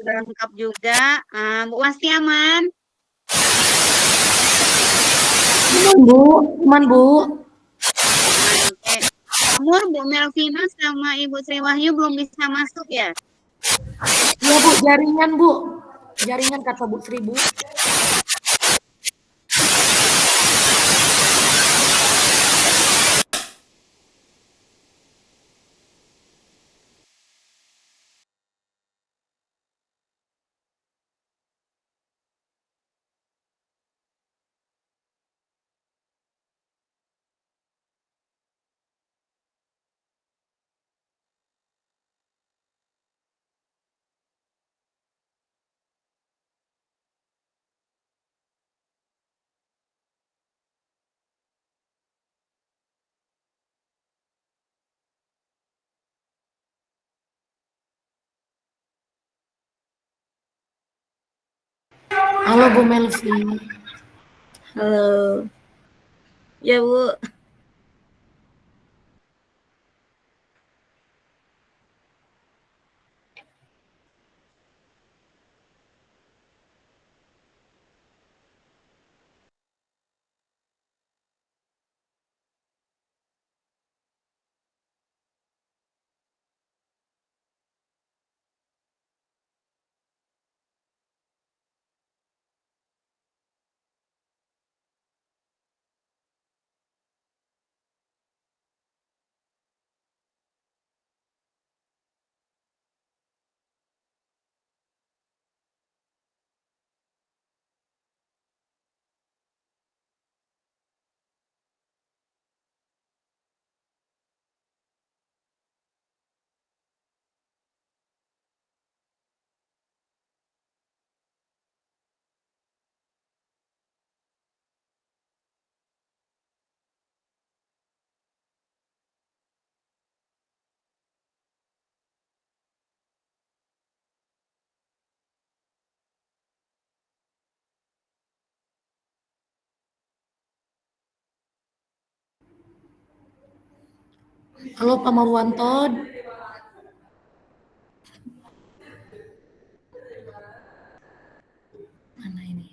Sudah lengkap juga. Bu Wasti aman? Bu, aman Bu. Oke. Amur, Bu Melvina sama Ibu Sri Wahyu belum bisa masuk ya? Iya Bu, jaringan Bu. Jaringan kata Bu Sri Bu. Halo Bu Melvi. Halo. Ya Bu. Halo Pak Marwanto. Mana ini?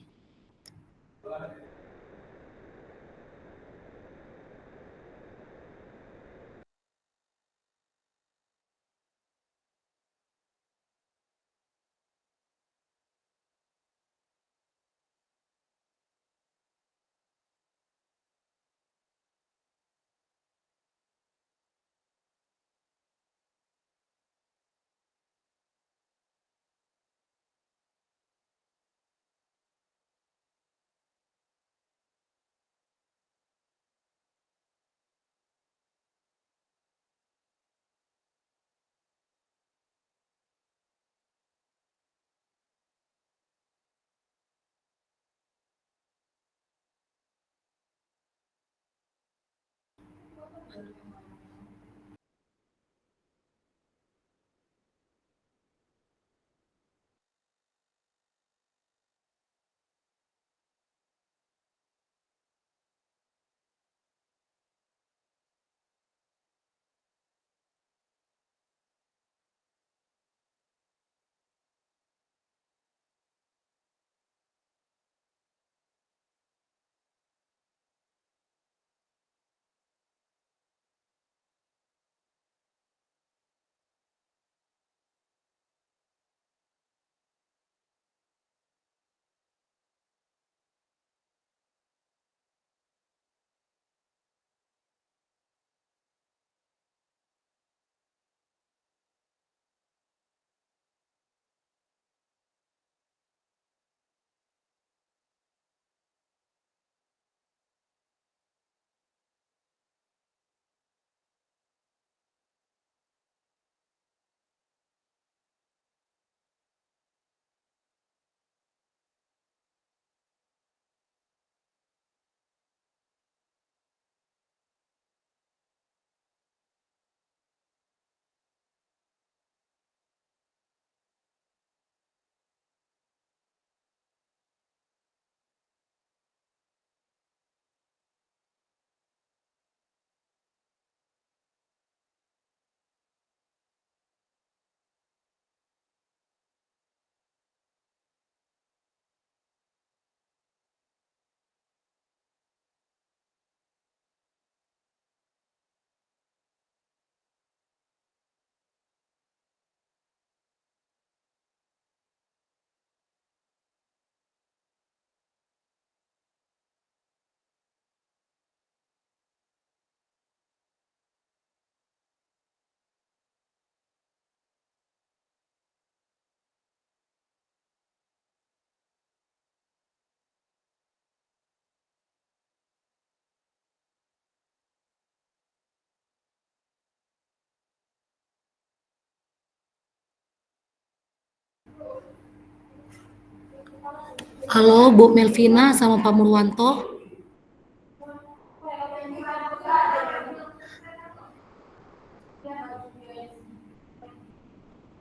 Halo Bu Melvina sama Pak Murwanto.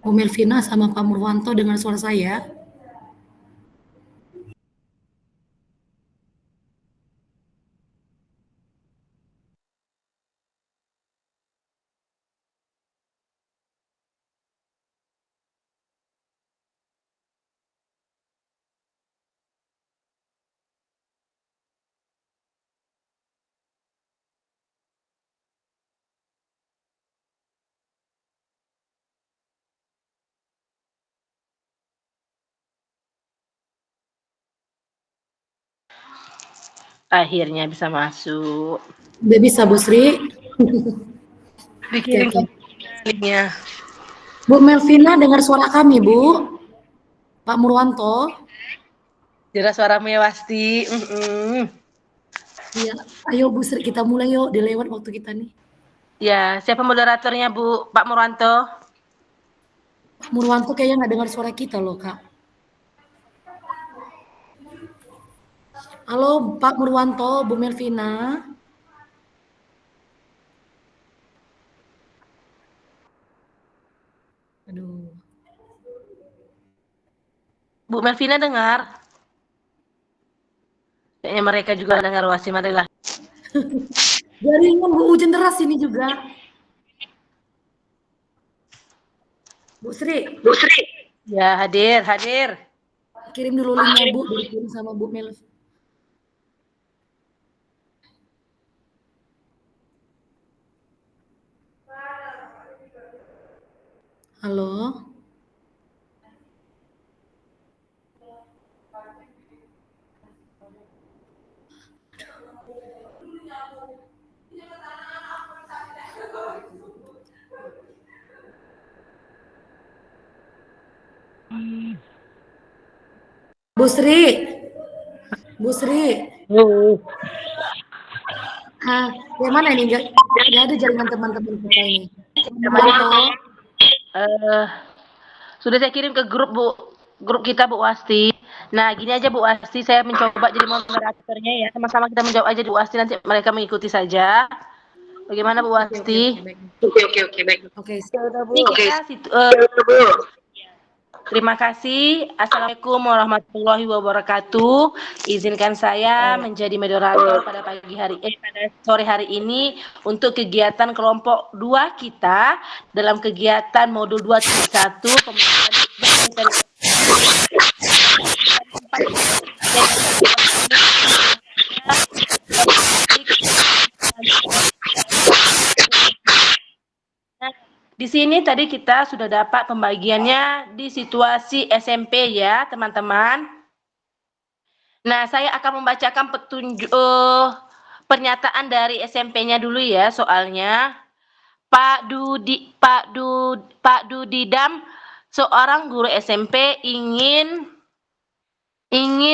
Bu Melvina sama Pak Murwanto dengan suara saya. Akhirnya bisa masuk. Udah bisa Bu Sri? Dikirim Oke. linknya. Bu Melvina dengar suara kami Bu? Pak Murwanto? Jelas suara Mewasti. Iya. Ayo Bu Sri kita mulai yuk, dilewat waktu kita nih. Ya, siapa moderatornya Bu? Pak Murwanto? Pak Murwanto kayaknya nggak dengar suara kita loh Kak. Halo Pak Murwanto, Bu Melvina. Aduh. Bu Melvina dengar? Kayaknya mereka juga dengar Wasi, marilah. Jaringan Bu, hujan deras ini juga. Bu Sri. Bu Sri. Ya, hadir. Kirim dulu linknya Bu, dikirim sama Bu Mel. Halo. Bu Sri. Bu Sri. Gimana ini? Nggak ada jaringan teman-teman kita ini. Sudah saya kirim ke grup kita Bu Wasti. Nah, gini aja Bu Wasti, saya mencoba jadi moderatornya ya. Sama-sama kita menjawab aja Bu Wasti, nanti mereka mengikuti saja. Bagaimana Bu Wasti? Oke, baik. Oke. Terima kasih. Assalamualaikum warahmatullahi wabarakatuh. Izinkan saya menjadi moderator pada sore hari ini untuk kegiatan kelompok 2 kita dalam kegiatan modul 231 Di sini tadi kita sudah dapat pembagiannya di situasi SMP ya, teman-teman. Nah, saya akan membacakan pernyataan dari SMP-nya dulu ya, soalnya. Pak Dudidam, seorang guru SMP ingin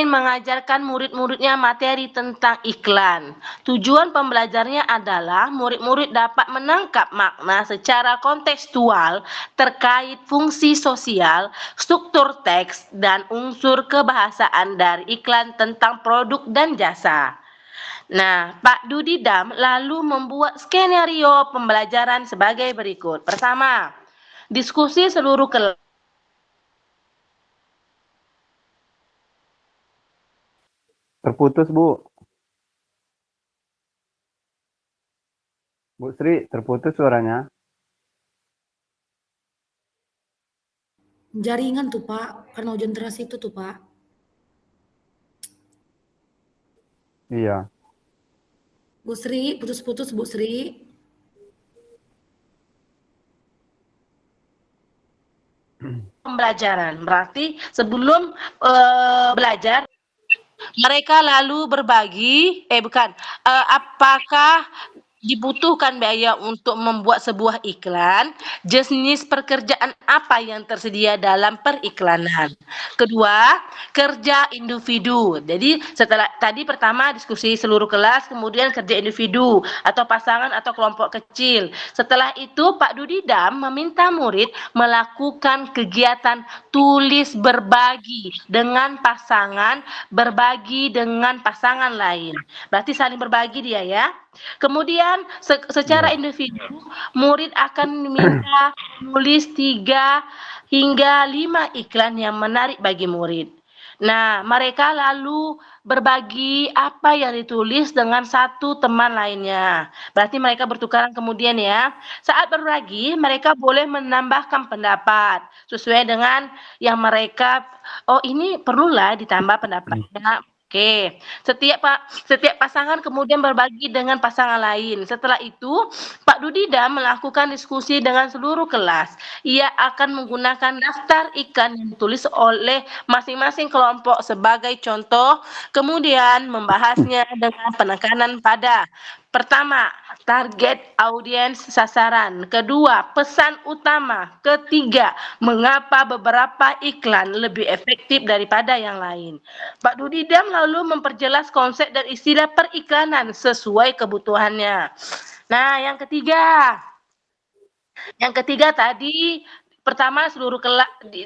mengajarkan murid-muridnya materi tentang iklan. Tujuan pembelajarnya adalah murid-murid dapat menangkap makna secara kontekstual terkait fungsi sosial, struktur teks, dan unsur kebahasaan dari iklan tentang produk dan jasa. Nah, Pak Dudidam lalu membuat skenario pembelajaran sebagai berikut. Pertama, diskusi seluruh kelas. Terputus, Bu. Bu Sri, terputus suaranya. Jaringan tuh Pak, karena hujan deras itu tuh Pak. Iya. Bu Sri, putus-putus Bu Sri. Pembelajaran berarti sebelum belajar mereka lalu berbagi apakah dibutuhkan biaya untuk membuat sebuah iklan, jenis pekerjaan apa yang tersedia dalam periklanan. Kedua, kerja individu. Jadi setelah tadi pertama diskusi seluruh kelas, kemudian kerja individu atau pasangan atau kelompok kecil. Setelah itu Pak Dudidam meminta murid melakukan kegiatan tulis berbagi dengan pasangan, berbagi dengan pasangan lain. Berarti saling berbagi dia ya. Kemudian secara individu, murid akan diminta menulis 3 hingga 5 iklan yang menarik bagi murid. Nah, mereka lalu berbagi apa yang ditulis dengan satu teman lainnya. Berarti mereka bertukaran kemudian ya. Saat berbagi, mereka boleh menambahkan pendapat sesuai dengan yang mereka, oh ini perlulah ditambah pendapatnya. Oke, setiap pasangan kemudian berbagi dengan pasangan lain. Setelah itu, Pak Dudidam melakukan diskusi dengan seluruh kelas. Ia akan menggunakan daftar iklan yang ditulis oleh masing-masing kelompok sebagai contoh, kemudian membahasnya dengan penekanan pada pertama, target audiens sasaran. Kedua, pesan utama. Ketiga, mengapa beberapa iklan lebih efektif daripada yang lain. Pak Dudidam lalu memperjelas konsep dan istilah periklanan sesuai kebutuhannya. Nah, yang ketiga tadi pertama seluruh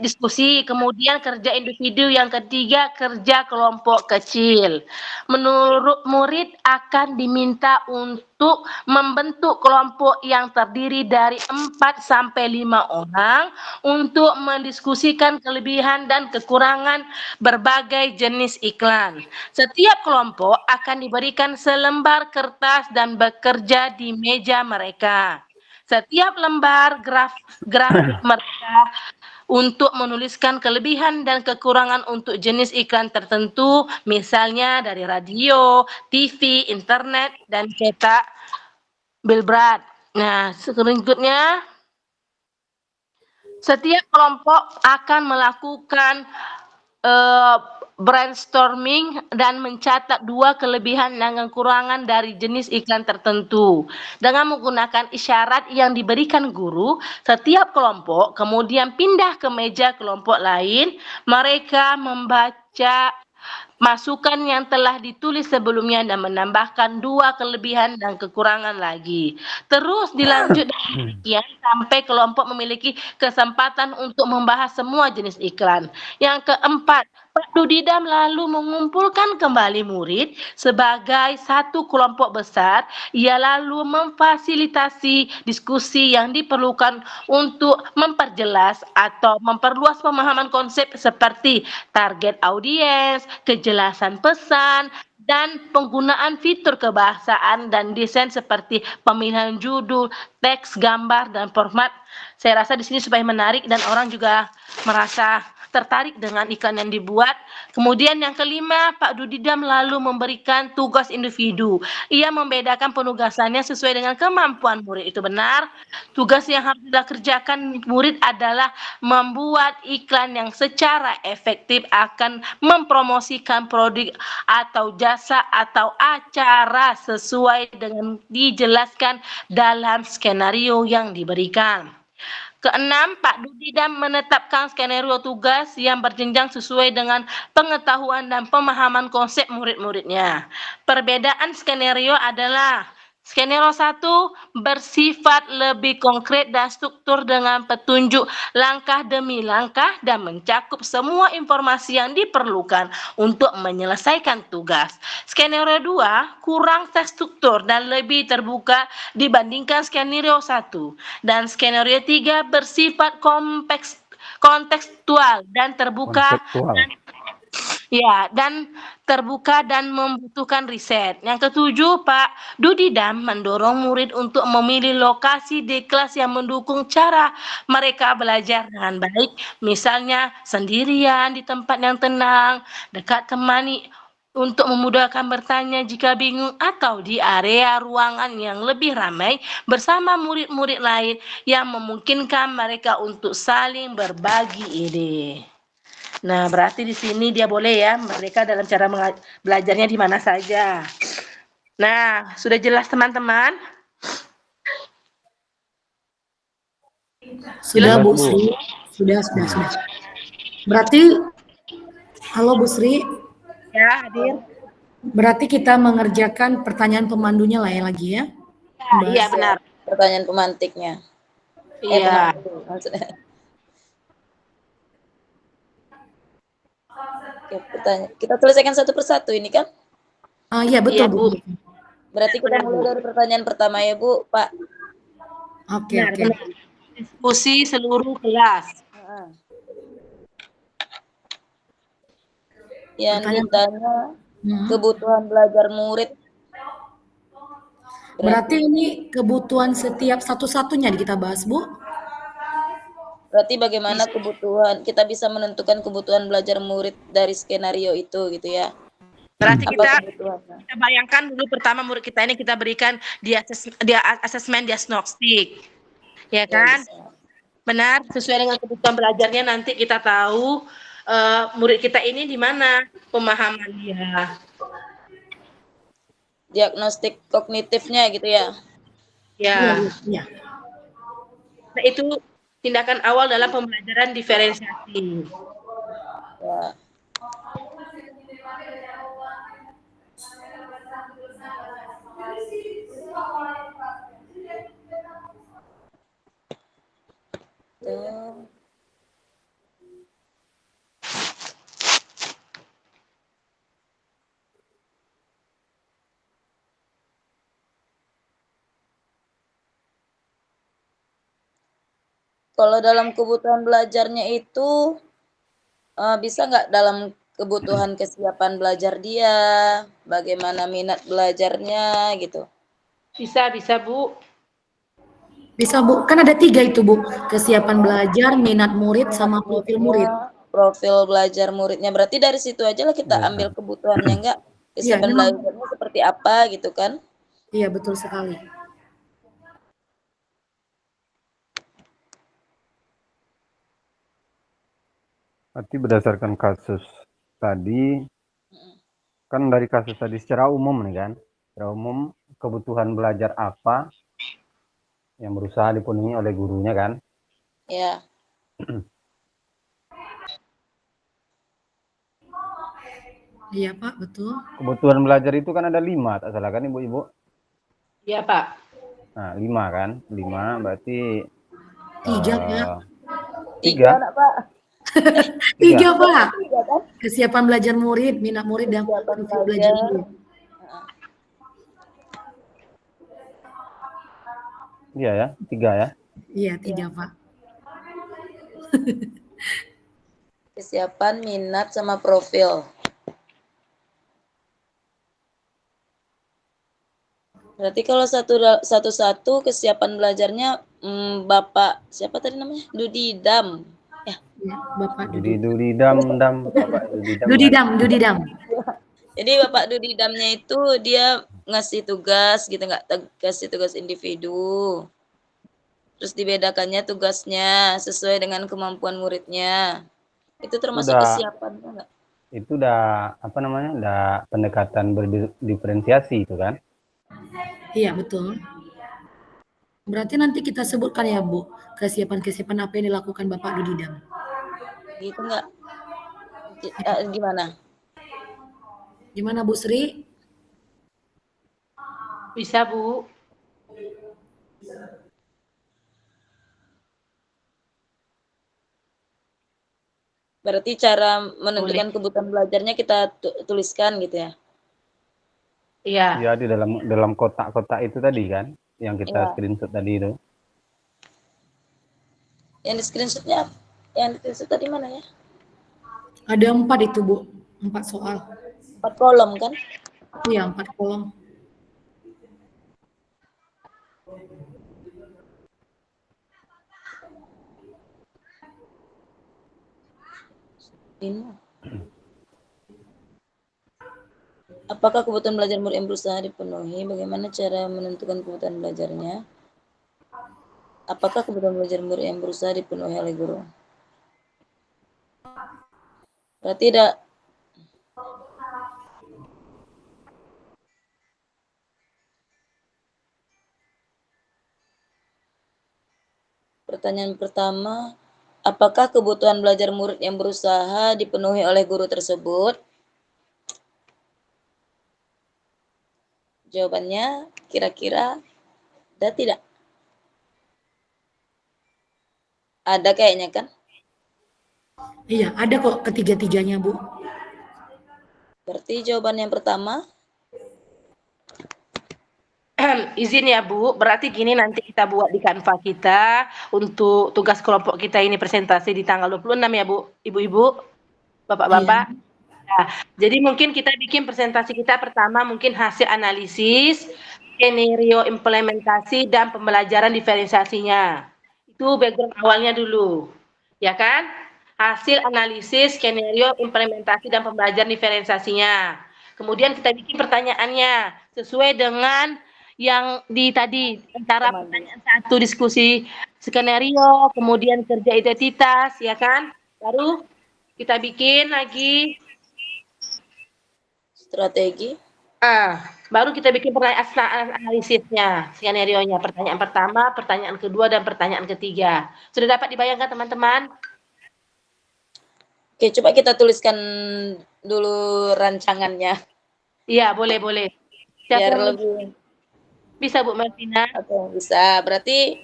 diskusi, kemudian kerja individu, yang ketiga kerja kelompok kecil. Menurut murid akan diminta untuk membentuk kelompok yang terdiri dari 4 sampai 5 orang untuk mendiskusikan kelebihan dan kekurangan berbagai jenis iklan. Setiap kelompok akan diberikan selembar kertas dan bekerja di meja mereka. Setiap lembar grafik mereka untuk menuliskan kelebihan dan kekurangan untuk jenis iklan tertentu, misalnya dari radio, TV, internet, dan cetak billboard. Nah, selanjutnya, setiap kelompok akan melakukan brainstorming dan mencatat 2 kelebihan dan kekurangan dari jenis iklan tertentu. Dengan menggunakan isyarat yang diberikan guru, setiap kelompok kemudian pindah ke meja kelompok lain. Mereka membaca masukan yang telah ditulis sebelumnya dan menambahkan 2 kelebihan dan kekurangan lagi. Terus dilanjut demikian sampai kelompok memiliki kesempatan untuk membahas semua jenis iklan. Yang keempat, Pak Dudidam lalu mengumpulkan kembali murid sebagai satu kelompok besar. Ia lalu memfasilitasi diskusi yang diperlukan untuk memperjelas atau memperluas pemahaman konsep seperti target audiens, kejelasan pesan, dan penggunaan fitur kebahasaan dan desain seperti pemilihan judul, teks, gambar, dan format. Saya rasa di sini supaya menarik dan orang juga merasa tertarik dengan iklan yang dibuat. Kemudian yang kelima, Pak Dudidam lalu memberikan tugas individu. Ia membedakan penugasannya sesuai dengan kemampuan murid. Itu benar. Tugas yang harus dikerjakan murid adalah membuat iklan yang secara efektif akan mempromosikan produk atau jasa atau acara sesuai dengan dijelaskan dalam skenario yang diberikan. Keenam, Pak Dudidam menetapkan skenario tugas yang berjenjang sesuai dengan pengetahuan dan pemahaman konsep murid-muridnya. Perbedaan skenario adalah skenario 1 bersifat lebih konkret dan struktur dengan petunjuk langkah demi langkah dan mencakup semua informasi yang diperlukan untuk menyelesaikan tugas. Skenario 2 kurang terstruktur dan lebih terbuka dibandingkan skenario 1. Dan skenario 3 bersifat kontekstual dan terbuka dan terbuka dan membutuhkan riset. Yang ketujuh, Pak Dudidam mendorong murid untuk memilih lokasi di kelas yang mendukung cara mereka belajar dengan baik, misalnya sendirian di tempat yang tenang, dekat temani untuk memudahkan bertanya jika bingung, atau di area ruangan yang lebih ramai bersama murid-murid lain yang memungkinkan mereka untuk saling berbagi ide. Nah, berarti di sini dia boleh ya, mereka dalam cara belajarnya di mana saja. Nah, sudah jelas teman-teman? Sudah Jelas, Bu Bu. Sri. Sudah. Berarti, halo Bu Sri. Ya, hadir. Berarti kita mengerjakan pertanyaan pemandunya lah ya lagi ya. Iya, benar. Pertanyaan pemantiknya. Iya. Pemandu maksudnya. Oke, pertanyaan. Kita selesaikan satu persatu ini kan? Iya betul Iya, Bu. Bu. Berarti kita Benar, mulai Bu. dari pertanyaan pertama ya Bu, Pak. Oke. Benar. Diskusi seluruh kelas. Heeh. Yang Pertanyaan- ditanya Hmm. kebutuhan belajar murid. Berarti ini kebutuhan setiap satu-satunya kita bahas Bu. Berarti bagaimana kebutuhan, kita bisa menentukan kebutuhan belajar murid dari skenario itu gitu ya. Berarti Apa kita kebutuhannya? bayangkan dulu pertama murid kita ini kita berikan dia asesmen diagnostik. Ya Ya, kan? bisa. Benar, sesuai dengan kebutuhan belajarnya nanti kita tahu murid kita ini di mana pemahaman dia. Diagnostik kognitifnya gitu ya. Ya. Iya. Nah, itu tindakan awal dalam pembelajaran diferensiasi. Ya. Tuh. Kalau dalam kebutuhan belajarnya itu bisa nggak dalam kebutuhan kesiapan belajar dia, bagaimana minat belajarnya gitu. Bisa, Bu. Bisa Bu, kan ada 3 itu Bu. Kesiapan belajar, minat murid, sama profil murid. Profil belajar muridnya. Berarti dari situ aja lah kita Iya, ambil kebutuhannya enggak? Iya, Kesiapan memang. belajarnya seperti apa gitu kan? Iya betul sekali. Berarti berdasarkan kasus tadi, kan dari kasus tadi secara umum nih kan, secara umum kebutuhan belajar apa yang berusaha dipenuhi oleh gurunya kan. Ya. Iya Pak, betul. Kebutuhan belajar itu kan ada 5, tak salah kan Ibu-Ibu? Iya, Pak. Nah, 5 kan, 5 berarti 3 Pak. 3 anak Pak. 3 Pak. 3 kan? Kesiapan belajar murid, minat murid, dan Kesiapan profil belajar belajar. murid. iya ya, 3 ya. Iya 3 Pak. Kesiapan, minat, sama profil. Berarti kalau satu-satu kesiapan belajarnya Bapak siapa tadi namanya? Dudidam. Ya. Ya, Bapak Dudi. Dudidam, Bapak Dudidam. Dudidam. Jadi Bapak Dudidamnya itu dia ngasih tugas gitu, nggak kasih tugas individu. Terus dibedakannya tugasnya sesuai dengan kemampuan muridnya. Itu termasuk kesiapan enggak? Itu udah apa namanya? Udah pendekatan berdiferensiasi itu kan? Iya betul. Berarti nanti kita sebutkan ya Bu, kesiapan-kesiapan apa yang dilakukan Bapak Dudidam. Gitu enggak? Gimana? Gimana Bu Sri? Bisa, Bu. Berarti cara menentukan kebutuhan belajarnya kita tuliskan gitu ya? Iya. Iya, di dalam kotak-kotak itu tadi kan, yang kita Iya. screenshot tadi itu. Yang di screenshotnya, yang di screenshot tadi mana ya? Ada 4 itu Bu, 4 soal. 4 kolom kan? Iya 4 kolom. Apakah kebutuhan belajar murid yang berusaha dipenuhi? Bagaimana cara menentukan kebutuhan belajarnya? Apakah kebutuhan belajar murid yang berusaha dipenuhi oleh guru? Berarti Pertanyaan pertama, apakah kebutuhan belajar murid yang berusaha dipenuhi oleh guru tersebut? Jawabannya kira-kira ada tidak? Ada kayaknya kan? Iya, ada kok ketiga-tiganya, Bu. Berarti jawaban yang pertama, Izin ya Bu, berarti gini nanti kita buat di Canva kita untuk tugas kelompok kita ini presentasi di tanggal 26 ya Bu, Ibu-ibu, Bapak-bapak. Nah, jadi mungkin kita bikin presentasi kita pertama mungkin hasil analisis, skenario implementasi dan pembelajaran diferensiasinya. Itu background awalnya dulu. Ya kan? Hasil analisis, skenario implementasi dan pembelajaran diferensiasinya. Kemudian kita bikin pertanyaannya sesuai dengan yang di tadi antara pertanyaan satu diskusi skenario, kemudian kerja identitas, ya kan? Baru kita bikin lagi strategi. Baru kita bikin pertanyaan analisisnya, skenario-nya. Pertanyaan pertama, pertanyaan kedua, dan pertanyaan ketiga. Sudah dapat dibayangkan teman-teman? Oke, coba kita tuliskan dulu rancangannya. Iya, boleh. Biar lebih Bisa Bu Martina? Oke, bisa. Berarti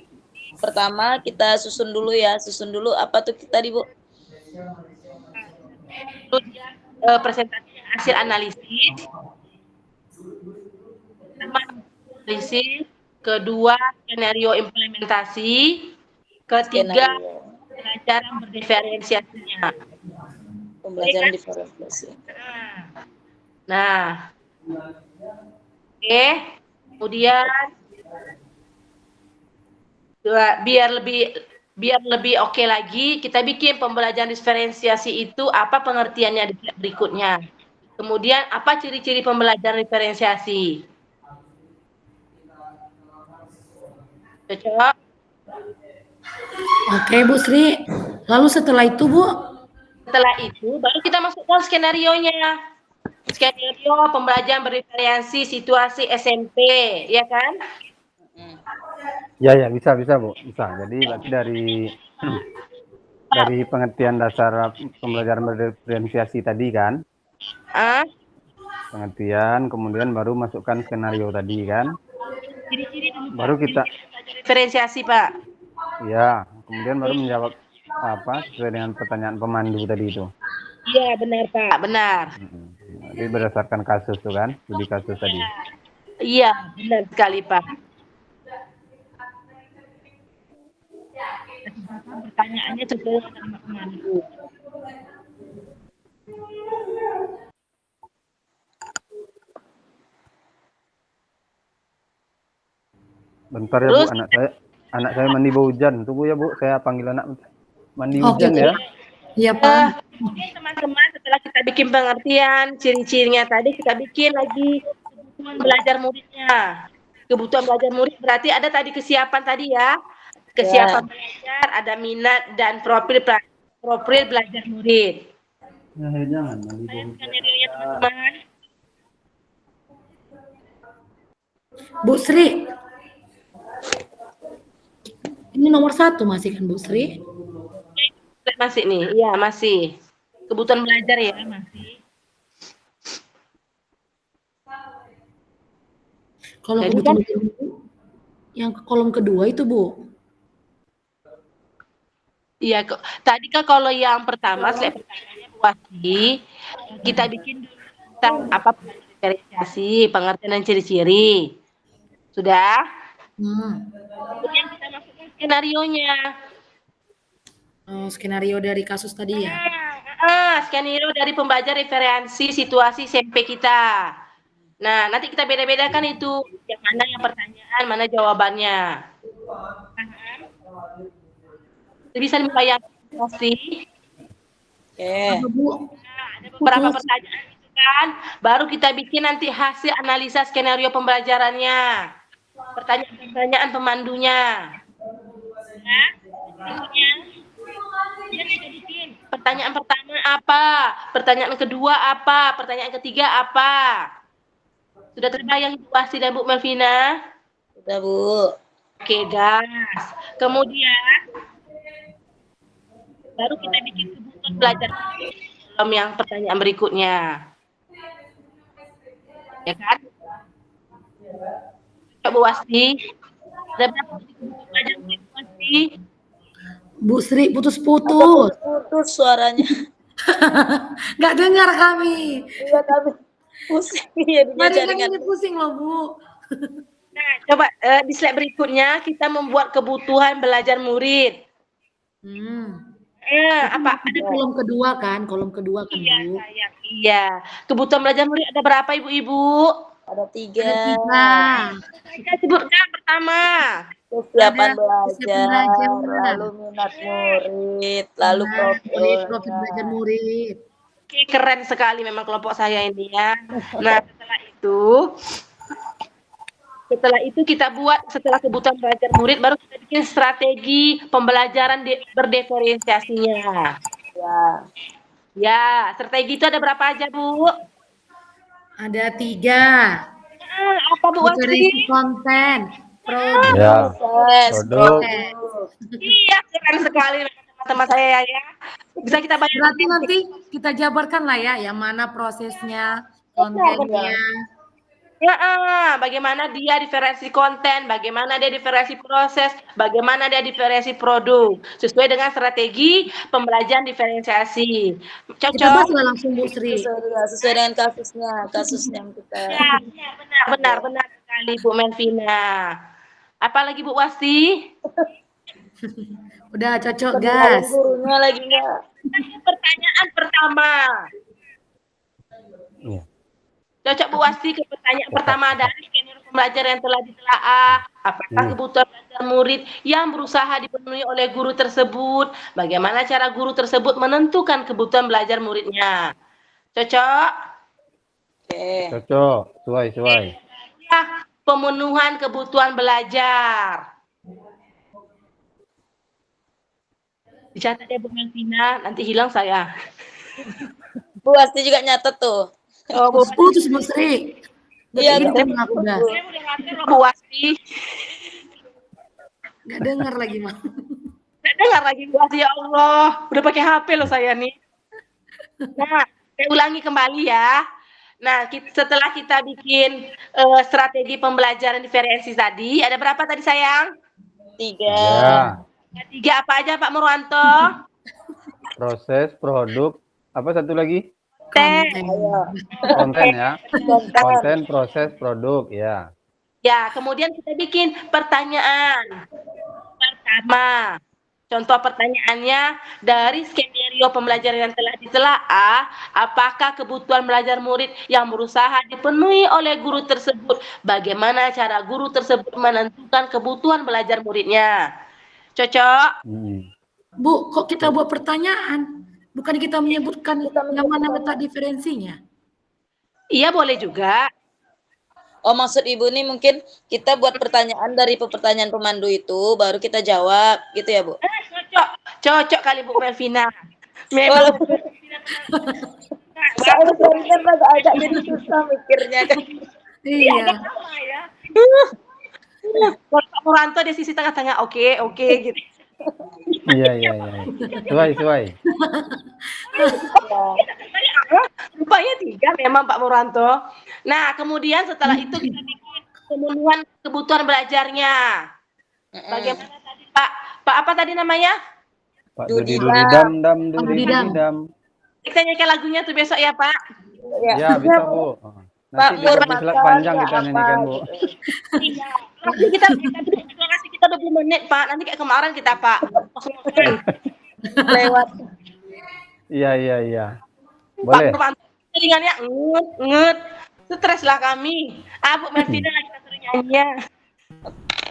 pertama kita susun dulu ya. Susun dulu apa tuh tadi, Bu? Presentasi hasil analisis. Analisis, kedua skenario implementasi, ketiga pembelajaran berdiferensiasinya. Pembelajaran diferensiasi. Nah, oke. Kemudian biar lebih oke lagi, kita bikin pembelajaran diferensiasi itu apa pengertiannya berikutnya. Kemudian apa ciri-ciri pembelajaran diferensiasi? Cocok? Oke, Bu Sri. Lalu setelah itu, Bu? Setelah itu baru kita masukkan skenario-nya. Skenario pembelajaran bervariasi situasi SMP, ya kan? Ya, bisa Bu, bisa. Jadi berarti dari pengertian dasar pembelajaran berdiferensiasi tadi kan? Pengertian, kemudian baru masukkan skenario tadi kan? Baru kita diferensiasi, Pak. Ya, kemudian baru menjawab apa sesuai dengan pertanyaan pemandu tadi itu. Iya, benar, Pak, benar. Jadi berdasarkan kasus tuh kan, studi kasus tadi. Iya, benar sekali, Pak. Pertanyaannya sesuai dengan pemandu. Bentar ya Bu, anak saya mandi bau hujan. Tunggu ya Bu, saya panggil anak mandi hujan ya. Iya, Pak. Oke, teman-teman, setelah kita bikin pengertian, ciri-cirinya tadi, kita bikin lagi kebutuhan belajar muridnya. Kebutuhan belajar murid berarti ada tadi kesiapan tadi ya. Kesiapan belajar, ada minat dan profil belajar murid. Jangan mandi bau hujan. Skenario-nya, teman-teman. Bu Sri. Ini nomor 1 masih kan, Bu Sri? Masih nih, iya masih. Kebutuhan belajar ya masih. Kalau kebutuhan yang kolom kedua itu, Bu. Iya, tadi kan kalau yang pertama, slide pertamanya puasi, kita bikin dulu tentang apa diferensiasi, pengertian dan ciri-ciri. Sudah? Kemudian kita masukkan skenario-nya. Skenario dari kasus tadi ya? Skenario dari pembelajar referensi situasi SMP kita. Nah, nanti kita beda-bedakan itu. Yang mana yang pertanyaan, mana jawabannya. Bisa membayangkan pasti. Ada beberapa pertanyaan itu kan. Baru kita bikin nanti hasil analisa skenario pembelajarannya. Pertanyaan-pertanyaan pemandunya. Pertanyaan pertama apa? Pertanyaan kedua apa? Pertanyaan ketiga apa? Sudah terbayang pasti dan Bu Melvina? Sudah, Bu. Oke, gas. Kemudian baru kita bikin kebutuhan belajar yang pertanyaan berikutnya. Ya kan? Bu Wasti, ada berapa kebutuhan belajar Bu Wasti? Bu Sri putus-putus. Putus suaranya. Nggak dengar kami. Iya kami pusing ya dunia Mari jaringan. kami pusing loh Bu. Nah, coba di slide berikutnya kita membuat kebutuhan belajar murid. Apa? Ada kolom kedua kan Bu? Sayang. Iya. Kebutuhan belajar murid ada berapa Ibu-ibu? Ada 3. Ada 3. Kita sebutkan pertama. Kesiapan Ada belajar, belajar. lalu minat murid, lalu profil belajar murid. Oke, keren sekali memang kelompok saya ini ya. Nah, setelah itu kita buat setelah kebutuhan belajar murid baru kita bikin strategi pembelajaran berdiferensiasinya. Ya, strategi itu ada berapa aja, Bu? Ada 3. Apa Bu Wasti? Referensi konten, produk. Ya, produk. Iya, keren sekali teman-teman saya ya. Bisa kita bayar. Berarti nanti kita jabarkan lah ya, yang mana prosesnya, kontennya. Ya, bagaimana dia diferensi konten, bagaimana dia diferensi proses, bagaimana dia diferensi produk, sesuai dengan strategi pembelajaran diferensiasi. Kita Cocok? bahas langsung Bu Sri. sesuai dengan kasus yang kita. Ya, benar sekali Bu Melvina. Apalagi Bu Wasti? Udah cocok, gas. Gurunya lagi enggak. Pertanyaan pertama. Iya. Cocok Bu Wasti ke pertanyaan pertama dari skenario pembelajaran yang telah ditelaah. Apakah kebutuhan belajar murid yang berusaha dipenuhi oleh guru tersebut? Bagaimana cara guru tersebut menentukan kebutuhan belajar muridnya? Cocok? Oke. Cocok, sesuai. Ya, pemenuhan kebutuhan belajar. Dicatat ya Bu Melvina, nanti hilang saya. Bu Wasti juga nyatet tuh. Oh, Bu Putus Bu Sri. Iya, aku udah. Saya udah ngatur loh, Bu Wasti. Nggak dengar lagi mah. Nggak dengar lagi Bu Wasti, ya Allah. Udah pakai HP loh saya nih. Nah, saya ulangi kembali ya. Nah, setelah kita bikin strategi pembelajaran diferensi tadi, ada berapa tadi sayang? 3. Ya, 3 apa aja Pak Murwanto? proses, produk, apa satu lagi? Konten. Konten ya. Konten, proses, produk, ya. Ya, kemudian kita bikin pertanyaan. Pertama, contoh pertanyaannya dari skenario pembelajaran yang telah ditelaah, apakah kebutuhan belajar murid yang berusaha dipenuhi oleh guru tersebut? Bagaimana cara guru tersebut menentukan kebutuhan belajar muridnya? Cocok? Bu, kok kita buat pertanyaan? Bukan kita menyebutkan yang mana letak diferensinya? Iya, boleh juga. Oh, maksud Ibu nih mungkin kita buat pertanyaan dari pertanyaan pemandu itu baru kita jawab gitu ya, Bu? Cocok kali Bu Melvina. Memang. Soalnya kan agak jadi susah mikirnya kan. Iya. Kalau Pak Murwanto di sisi tengah-tengah, oke gitu. Iya. Sesuai. Rupanya 3 memang Pak Murwanto. Nah, kemudian setelah itu kita bikin pemenuhan kebutuhan belajarnya. Bagaimana tadi Pak apa tadi namanya? Pak Dudi Dam. Kita nyanyikan lagunya tuh besok ya Pak. Ya, bisa Bu. Nanti di slide panjang kita nyanyikan Bu. Nanti kita kasih kita 20 menit Pak. Nanti kayak kemarin kita Pak. Lewat. Iya. Pak Boleh. Murwanto telingannya ngut. Stres lah kami. Bu Melvina lagi kita suruh nyanyi ya.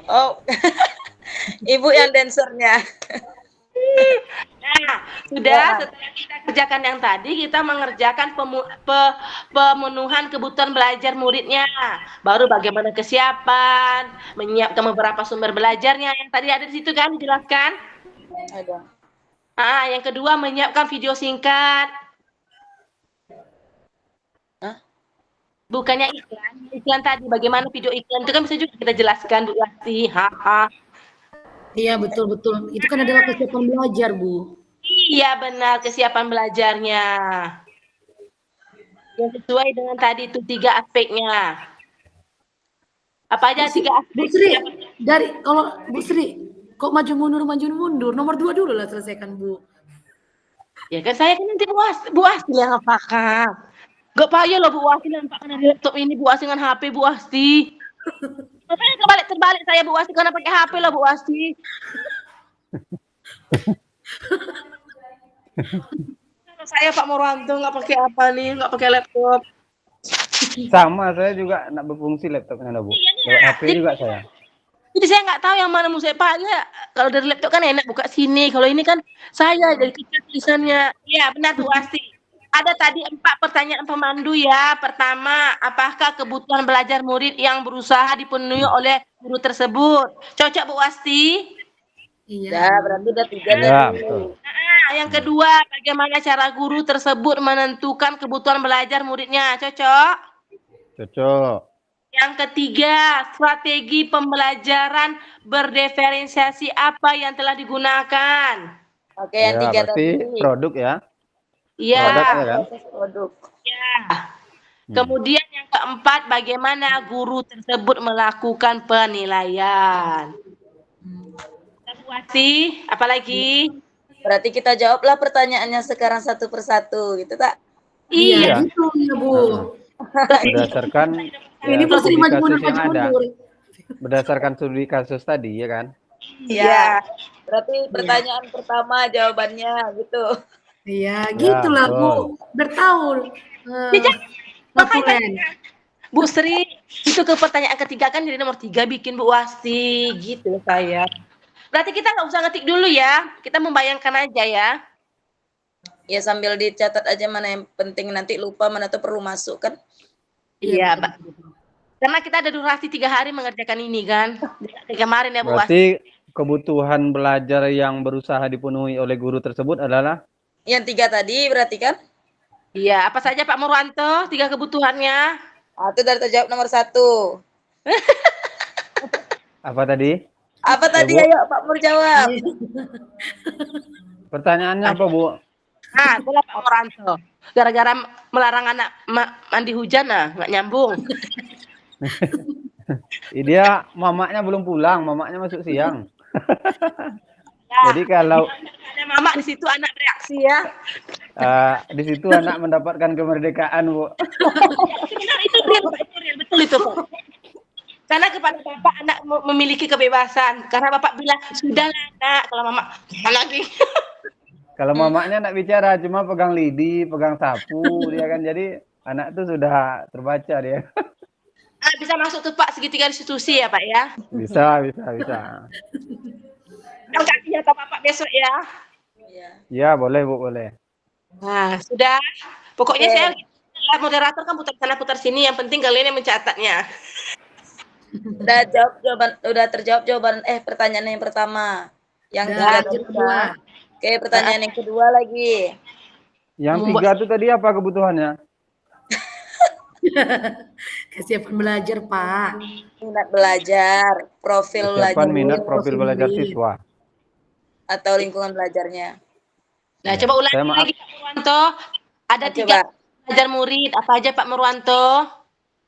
Oh. Ibu yang dancernya. Nah, sudah setelah kita kerjakan yang tadi, kita mengerjakan pemenuhan kebutuhan belajar muridnya. Baru bagaimana kesiapan, menyiapkan beberapa sumber belajarnya yang tadi ada di situ kan dijelaskan. Ada. Yang kedua menyiapkan video singkat. Bukannya iklan tadi, bagaimana video iklan itu kan bisa juga kita jelaskan Bu Wasti. Iya, betul. Itu kan adalah kesiapan belajar, Bu. Iya benar, kesiapan belajarnya. Yang sesuai dengan tadi itu 3 aspeknya. Apa aja 3 Bu aspek? Sri, kalau Bu Sri, kok maju mundur, nomor 2 dulu lah selesaikan Bu. Ya kan saya kan nanti Bu Asti yang ngapakkan. Gak payah loh Bu Asti nampakkan dari laptop ini Bu Asti dengan HP Bu Asti. Makanya terbalik saya Bu Asti karena pakai HP lah Bu Asti. Kalau saya Pak Murwanto nggak pakai apa nih, nggak pakai laptop. Sama, saya juga nak berfungsi laptopnya Bu. Lewat HP juga saya. Jadi saya nggak tahu yang mana mau saya pakai. Kalau dari laptop kan enak buka sini. Kalau ini kan saya dari kecil tulisannya. Ya benar Bu Asti. Ada tadi 4 pertanyaan pemandu ya. Pertama, apakah kebutuhan belajar murid yang berusaha dipenuhi oleh guru tersebut? Cocok Bu Asti? Iya. Ya, berarti udah 3 Ya, tadi. betul. Nah, yang kedua, bagaimana cara guru tersebut menentukan kebutuhan belajar muridnya? Cocok? Cocok. Yang ketiga, strategi pembelajaran berdiferensiasi apa yang telah digunakan? Oke, yang Ya, 3 berarti tadi. produk ya. Iya. Produknya kan. Proses produk. Ya. Kemudian yang keempat, bagaimana guru tersebut melakukan penilaian? Evaluasi, apalagi? Berarti kita jawablah pertanyaannya sekarang satu persatu, gitu tak? Iya, Iya. gitu ya Bu. Berdasarkan Ini Bu Sri studi maju kasus yang ada. mundur. Berdasarkan studi kasus tadi ya kan. Iya. Berarti pertanyaan pertama jawabannya gitu. Iya, gitulah betul. Bu. Bertahun. Notulen. Bu Sri, itu ke pertanyaan ketiga kan jadi nomor 3 bikin Bu Wasti, gitu saya. Berarti kita nggak usah ngetik dulu ya, kita membayangkan aja ya. Ya sambil dicatat aja mana yang penting, nanti lupa mana tuh perlu masuk kan. Iya, Mbak. Karena kita ada durasi 3 hari mengerjakan ini kan. Dari kemarin ya Bu Wasti. Berarti kebutuhan belajar yang berusaha dipenuhi oleh guru tersebut adalah Yang 3 tadi berarti kan? Iya, apa saja Pak Murwanto 3 kebutuhannya? Itu dari terjawab nomor 1. apa tadi? Apa tadi? Bu. Ayo Pak Mur jawab. Pertanyaannya apa Bu? Nah, itulah Pak Murwanto. Gara-gara melarang anak mandi hujan nggak nyambung. Dia mamaknya belum pulang, mamaknya masuk siang. Jadi kalau Ada mama di situ anak bereaksi ya. di situ anak mendapatkan kemerdekaan Bu. Benar itu real, Pak. Itu real, betul itu Pak. Karena kepada bapak anak memiliki kebebasan. Karena bapak bilang sudahlah nak, kalau mama jangan lagi. Kalau mamaknya nak bicara cuma pegang lidi, pegang sapu dia kan, jadi anak tuh sudah terbaca dia. Bisa masuk tuh Pak segitiga institusi ya Pak ya. Bisa. Yang kasih atau bapak besok ya. Iya. Ya boleh Bu, boleh. Nah sudah. Pokoknya Oke. saya moderator kan putar sana putar sini. Yang penting kalian yang mencatatnya. Udah terjawab jawaban pertanyaan yang pertama. Yang Dah, 3 tadi kedua. udah. Oke, pertanyaan yang kedua lagi. Yang 3 tuh tadi apa kebutuhannya? Kesiapan belajar, Pak. Minat belajar, profil belajar Kesiapan minat murid, profil belajar siswa. atau lingkungan belajarnya. Nah Ya, coba ulangi saya lagi Pak Murwanto. Ada Coba. 3 belajar murid. Apa aja Pak Murwanto?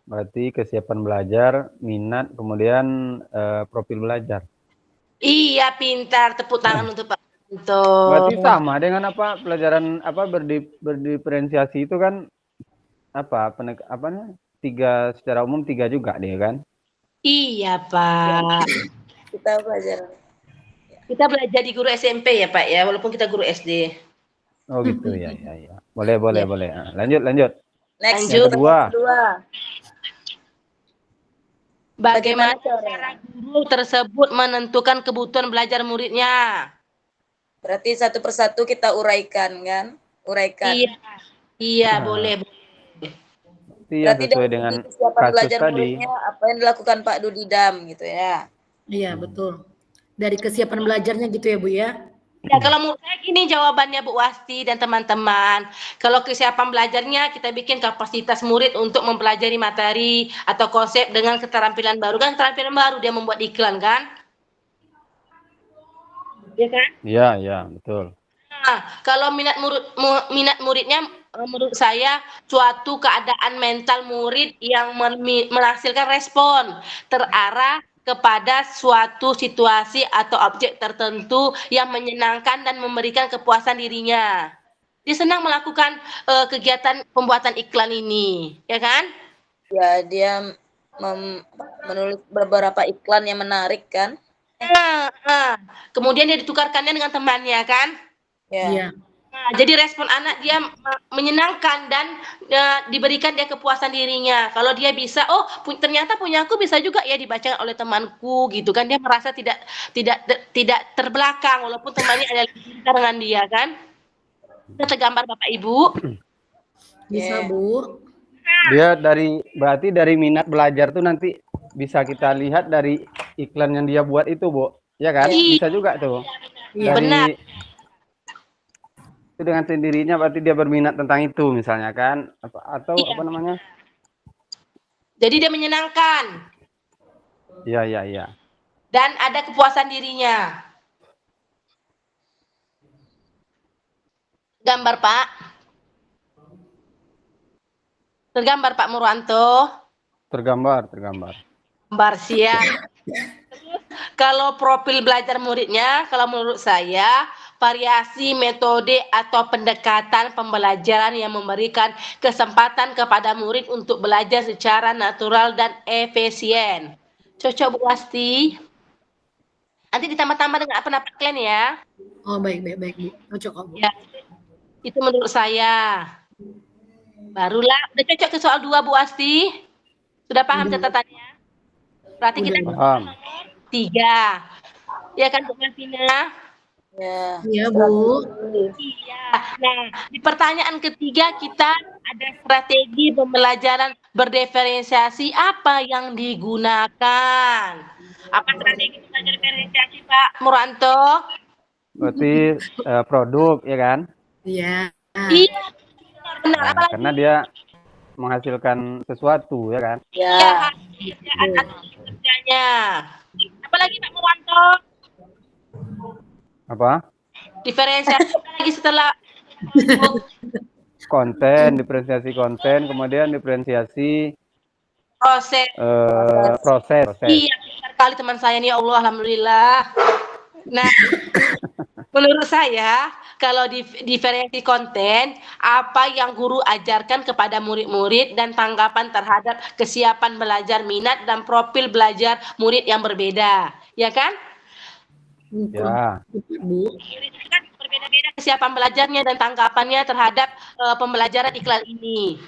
Berarti kesiapan belajar, minat, kemudian profil belajar. Iya pintar. Tepuk tangan untuk Pak Murwanto. Berarti sama dengan apa pelajaran apa berdiferensiasi itu kan apa tiga secara umum 3 juga dia kan? Iya Pak. Kita belajar. Kita belajar di guru SMP ya Pak ya, walaupun kita guru SD. Oh gitu ya. Boleh. Ah, lanjut. Next, Lanjut. pertanyaan kedua. Bagaimana Bagaimana cara guru tersebut menentukan kebutuhan belajar muridnya? Berarti satu persatu kita uraikan kan? Uraikan. Iya, Nah. boleh. Itu Berarti sesuai dari dengan segi kesiapan kasus belajar tadi. muridnya apa yang dilakukan Pak Dudidam gitu ya. Iya, betul. Dari kesiapan belajarnya gitu ya, Bu ya. Ya, kalau menurut saya gini jawabannya Bu Wasti dan teman-teman. Kalau kesiapan belajarnya kita bikin kapasitas murid untuk mempelajari materi atau konsep dengan keterampilan baru. Kan keterampilan baru dia membuat iklan kan? Iya kan? Iya, betul. Nah, Kalau minat muridnya menurut saya suatu keadaan mental murid yang menghasilkan respon terarah kepada suatu situasi atau objek tertentu yang menyenangkan dan memberikan kepuasan dirinya. Dia senang melakukan kegiatan pembuatan iklan ini, ya kan? Ya, dia menulis beberapa iklan yang menarik kan? Kemudian dia ditukarkannya dengan temannya kan? Ya. Iya. Nah, jadi respon anak dia menyenangkan dan diberikan dia kepuasan dirinya. Kalau dia bisa, oh ternyata punyaku bisa juga ya dibaca oleh temanku gitu kan. Dia merasa tidak terbelakang walaupun temannya ada lebih pintar dengan dia kan. Sudah tergambar Bapak Ibu? Bisa, Yeah. Bu. Dia berarti dari minat belajar tuh nanti bisa kita lihat dari iklan yang dia buat itu, Bu. Ya kan? Iya. Bisa juga tuh. Iya. Benar. Itu dengan sendirinya berarti dia berminat tentang itu misalnya kan? Atau Iya. apa namanya? Jadi dia menyenangkan Iya. dan ada kepuasan dirinya. Gambar Pak. Tergambar Pak Murwanto. Tergambar. Gambar siap. Kalau profil belajar muridnya, kalau menurut saya, variasi metode atau pendekatan pembelajaran yang memberikan kesempatan kepada murid untuk belajar secara natural dan efisien. Cocok Bu Wasti? Nanti ditambah-tambah dengan pendapat kalian ya. Oh, baik, Bu. Cocok kok, Bu. Ya, itu menurut saya. Barulah, udah cocok ke soal 2 Bu Wasti? Sudah paham catatannya? Berarti kita Paham. 3. Ya kan Bu Martina? Ya. Iya, Bu. Iya. Nah, di pertanyaan ketiga kita ada strategi pembelajaran berdiferensiasi apa yang digunakan? Apa strategi belajar diferensiasi Pak Murwanto? Berarti produk ya kan? Iya. Iya. Benar. Nah, Apalagi karena dia menghasilkan sesuatu ya kan? Ya. kerjaan atau kerjanya. Apalagi Pak Murwanto? Apa? Diferensiasi lagi setelah Diferensiasi konten, kemudian diferensiasi proses. proses. Iya, pintar kali teman saya nih, Allah, alhamdulillah. Nah, menurut saya kalau diferensi konten, apa yang guru ajarkan kepada murid-murid dan tanggapan terhadap kesiapan belajar minat dan profil belajar murid yang berbeda, ya kan? Ya. Bu. Kan berbeda-beda kesiapan belajarnya dan tanggapannya terhadap pembelajaran iklan ini.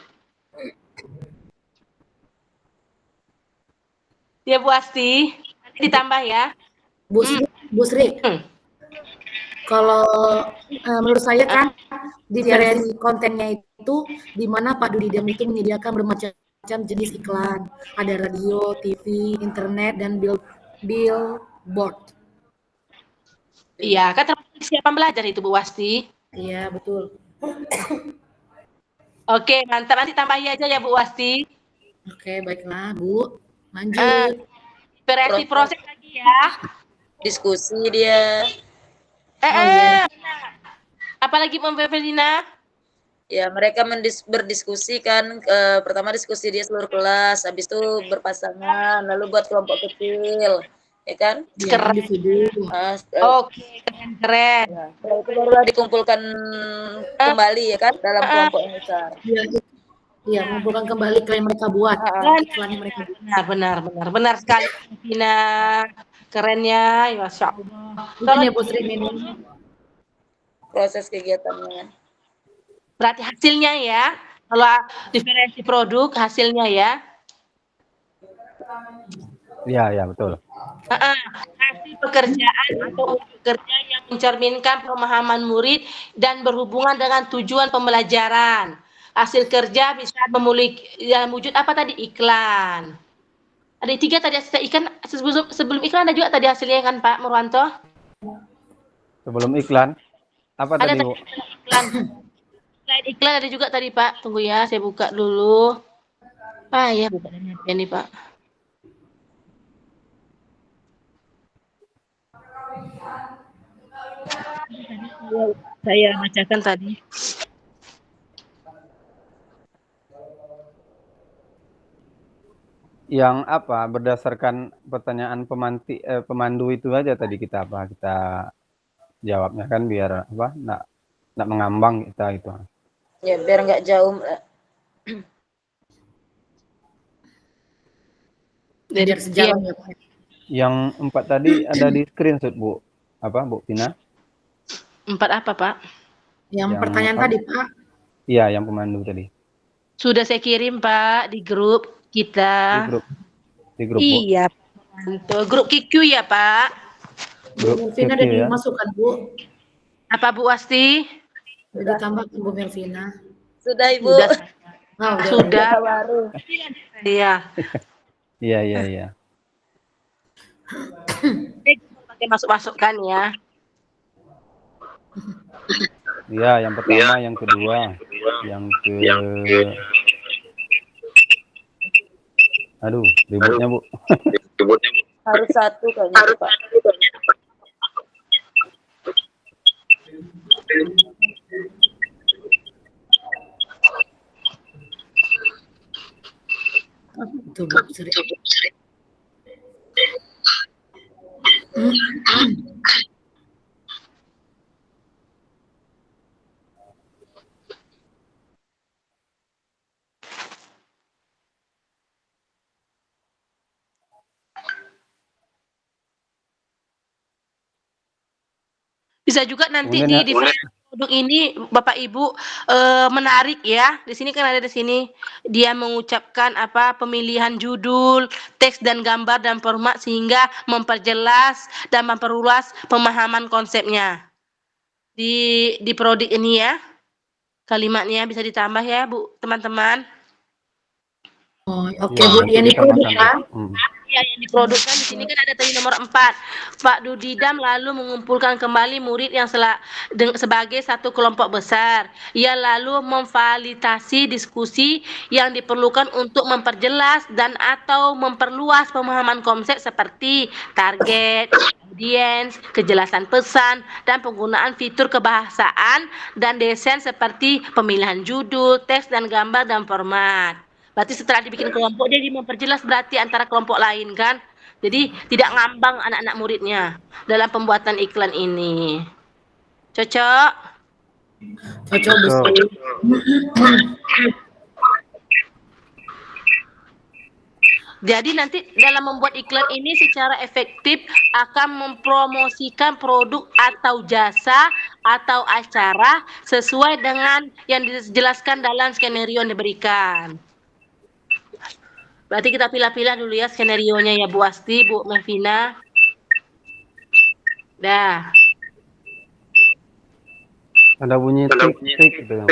Ya Bu Asti, nanti ditambah ya. Bu Sri. Kalau menurut saya kan diferensi kontennya itu di mana Pak Dudidam itu menyediakan bermacam jenis iklan. Ada radio, TV, internet, dan billboard. Iya, kan termasuk kesiapan belajar itu Bu Wasti. Iya, betul. Oke, mantap. Nanti tambahin aja ya Bu Wasti. Oke, baiklah Bu. Lanjut. Diferensi proses lagi ya. Diskusi dia. Benar. Apalagi Mbak Felina? Ya, mereka berdiskusi kan, pertama diskusi dia seluruh kelas, habis itu berpasangan, lalu buat kelompok kecil, ya kan? Keren. Oke, keren. Ya, setelah itu barulah dikumpulkan kembali ya kan dalam kelompok yang besar. Iya, mengumpulkan kembali klaim mereka buat. Iklan yang mereka buat. Benar sekali Felina. Kerennya, ya Masya Allah. Mungkin ya Bu Sri ini. Proses kegiatannya. Berarti hasilnya ya, kalau diferensi produk hasilnya ya. Iya, betul. Hasil pekerjaan atau unit kerja yang mencerminkan pemahaman murid dan berhubungan dengan tujuan pembelajaran. Hasil kerja bisa memiliki dalam wujud apa tadi? Iklan. Ada 3 tadi hasil iklan, sebelum iklan ada juga tadi hasilnya kan Pak Murwanto? Sebelum iklan, apa Ada tadi Bu? iklan. Selain iklan ada juga tadi Pak. Tunggu ya, saya buka dulu. Ya buka ini Pak. Saya bacakan tadi. Yang apa berdasarkan pertanyaan pemandu itu aja tadi kita jawabnya kan biar apa nggak mengambang kita itu. Ya biar nggak jauh. Biar sejalan ya Pak. Yang 4 tadi ada di screenshot Bu Pina? 4 apa Pak? Yang pertanyaan tadi Pak. Iya, yang pemandu tadi. Sudah saya kirim Pak di grup kita. Di grup Bu. Iya, Pak. Grup QQ ya Pak. Grup Bu Melvina ada QQ ya. dimasukkan Bu. Apa Bu Wasti? Sudah ditambahkan Bu Melvina. Sudah Ibu. Sudah. Baru. Iya. Iya. Pakai masukkan ya. Iya, yang pertama, yang kedua, yang aduh, ributnya Bu. Harus satu kayaknya Pak. Itu Bu Sri. Bisa juga nanti Kemudian di produk ini Bapak Ibu menarik ya. Di sini kan ada di sini dia mengucapkan pemilihan judul, teks dan gambar dan format sehingga memperjelas dan memperluas pemahaman konsepnya. Di produk ini ya. Kalimatnya bisa ditambah ya Bu, teman-teman. Oh, oke Bu, yang diproduksi. Ya, yang diprodukkan di sini kan ada tadi nomor 4. Pak Dudidam lalu mengumpulkan kembali murid yang sebagai satu kelompok besar. Ia lalu memfasilitasi diskusi yang diperlukan untuk memperjelas dan atau memperluas pemahaman konsep seperti target, audiens, kejelasan pesan, dan penggunaan fitur kebahasaan dan desain seperti pemilihan judul, teks dan gambar dan format. Berarti setelah dibikin kelompok, dia memperjelas berarti antara kelompok lain kan. Jadi tidak ngambang anak-anak muridnya dalam pembuatan iklan ini. Cocok? Cocok Bu Sri. Jadi nanti dalam membuat iklan ini secara efektif akan mempromosikan produk atau jasa atau acara sesuai dengan yang dijelaskan dalam skenario yang diberikan. Berarti kita pilih-pilih dulu ya skenario-nya ya Bu Asti, Bu Melvina. Dah. Ada bunyi tik gitu ya.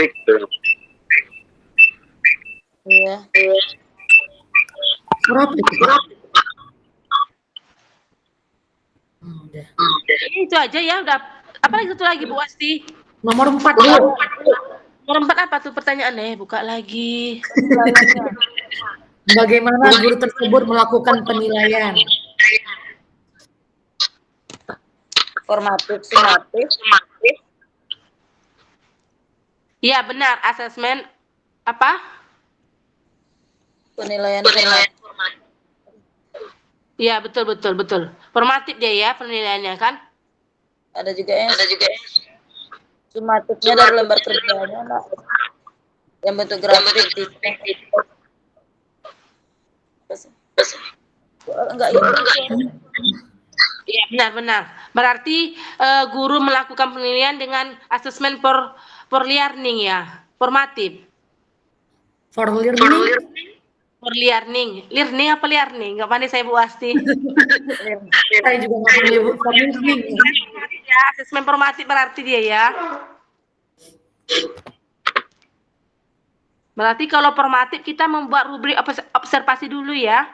Iya. Berapa itu Pak? Udah. Itu aja ya, udah. Apa lagi satu lagi Bu Asti? Nomor 4 Bu. Nomor 4 apa tuh pertanyaannya? Buka lagi. Bagaimana guru tersebut melakukan penilaian? Formatif. Iya benar, asesmen apa? Penilaian. Iya betul. Formatif dia ya penilaiannya kan? Ada juga yang sumatifnya dari lembar kerjanya Pak. Yang bentuk grafik. Enggak itu. Iya benar. Berarti guru melakukan penilaian dengan asesmen for learning ya, formatif. For learning? For learning apa learning? Nggak pandai saya Bu Asti. Saya juga nggak pandai Bu. For learning. Ya, asesmen formatif berarti dia ya. Berarti kalau formatif kita membuat rubrik observasi dulu ya.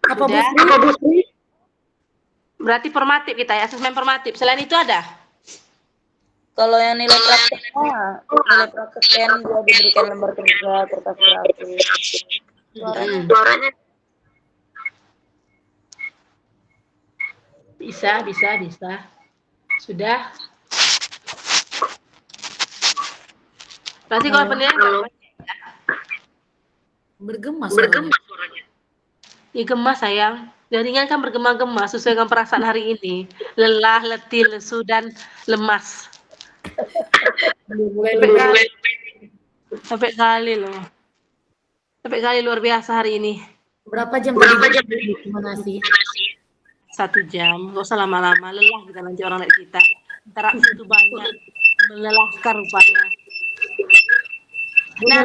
Apa Bu Sri? Berarti formatif kita ya, asesmen formatif. Selain itu ada? Kalau yang nilai prakteknya dia diberikan lembar kerja, kertas grafis. Suaranya Bisa. Sudah. Berarti kalau penilaian Bergema suaranya. ya gemas sayang. Jaringan kan bergema-gema sesuai dengan perasaan hari ini. Lelah, letih, lesu, dan lemas. Sampai kali loh. Sampai kali luar biasa hari ini. Berapa jam tadi? Gimana sih? 1 jam. Gak usah lama-lama. Lelah kita nanti orang lihat kita. Interaksi itu banyak. Melelahkan rupanya. Nah,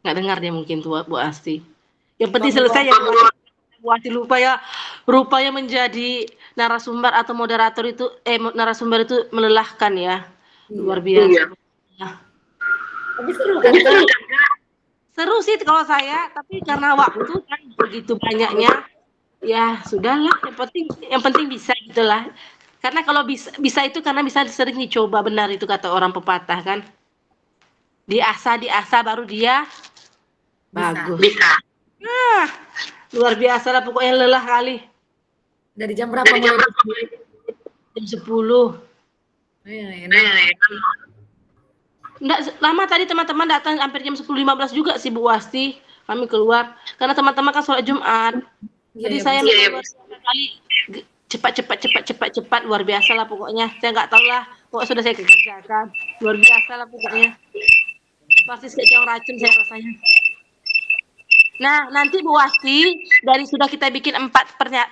nggak dengar dia mungkin tuh Bu Asti. Yang penting selesai ya Bu Asti rupanya menjadi narasumber atau moderator itu narasumber itu melelahkan ya. Luar biasa. Tapi seru kan? Seru sih kalau saya, tapi karena waktu kan begitu banyaknya ya sudahlah, yang penting bisa gitulah. Karena kalau bisa itu karena bisa sering dicoba, benar itu kata orang pepatah kan. Diasah baru dia bagus. Bisa. Nah, luar biasa lah pokoknya lelah kali. Dari jam berapa mulai? Jam 10. Enggak lama tadi teman-teman datang hampir jam 10.15 juga sih Bu Wasti. Kami keluar karena teman-teman kan sholat Jumat. Jadi saya kali cepat luar biasa lah pokoknya. Saya nggak tahu lah, pokoknya sudah saya kerjakan. Luar biasa lah pokoknya. Pasti kayak racun saya rasanya. Nah, nanti Bu Wasti, dari sudah kita bikin 4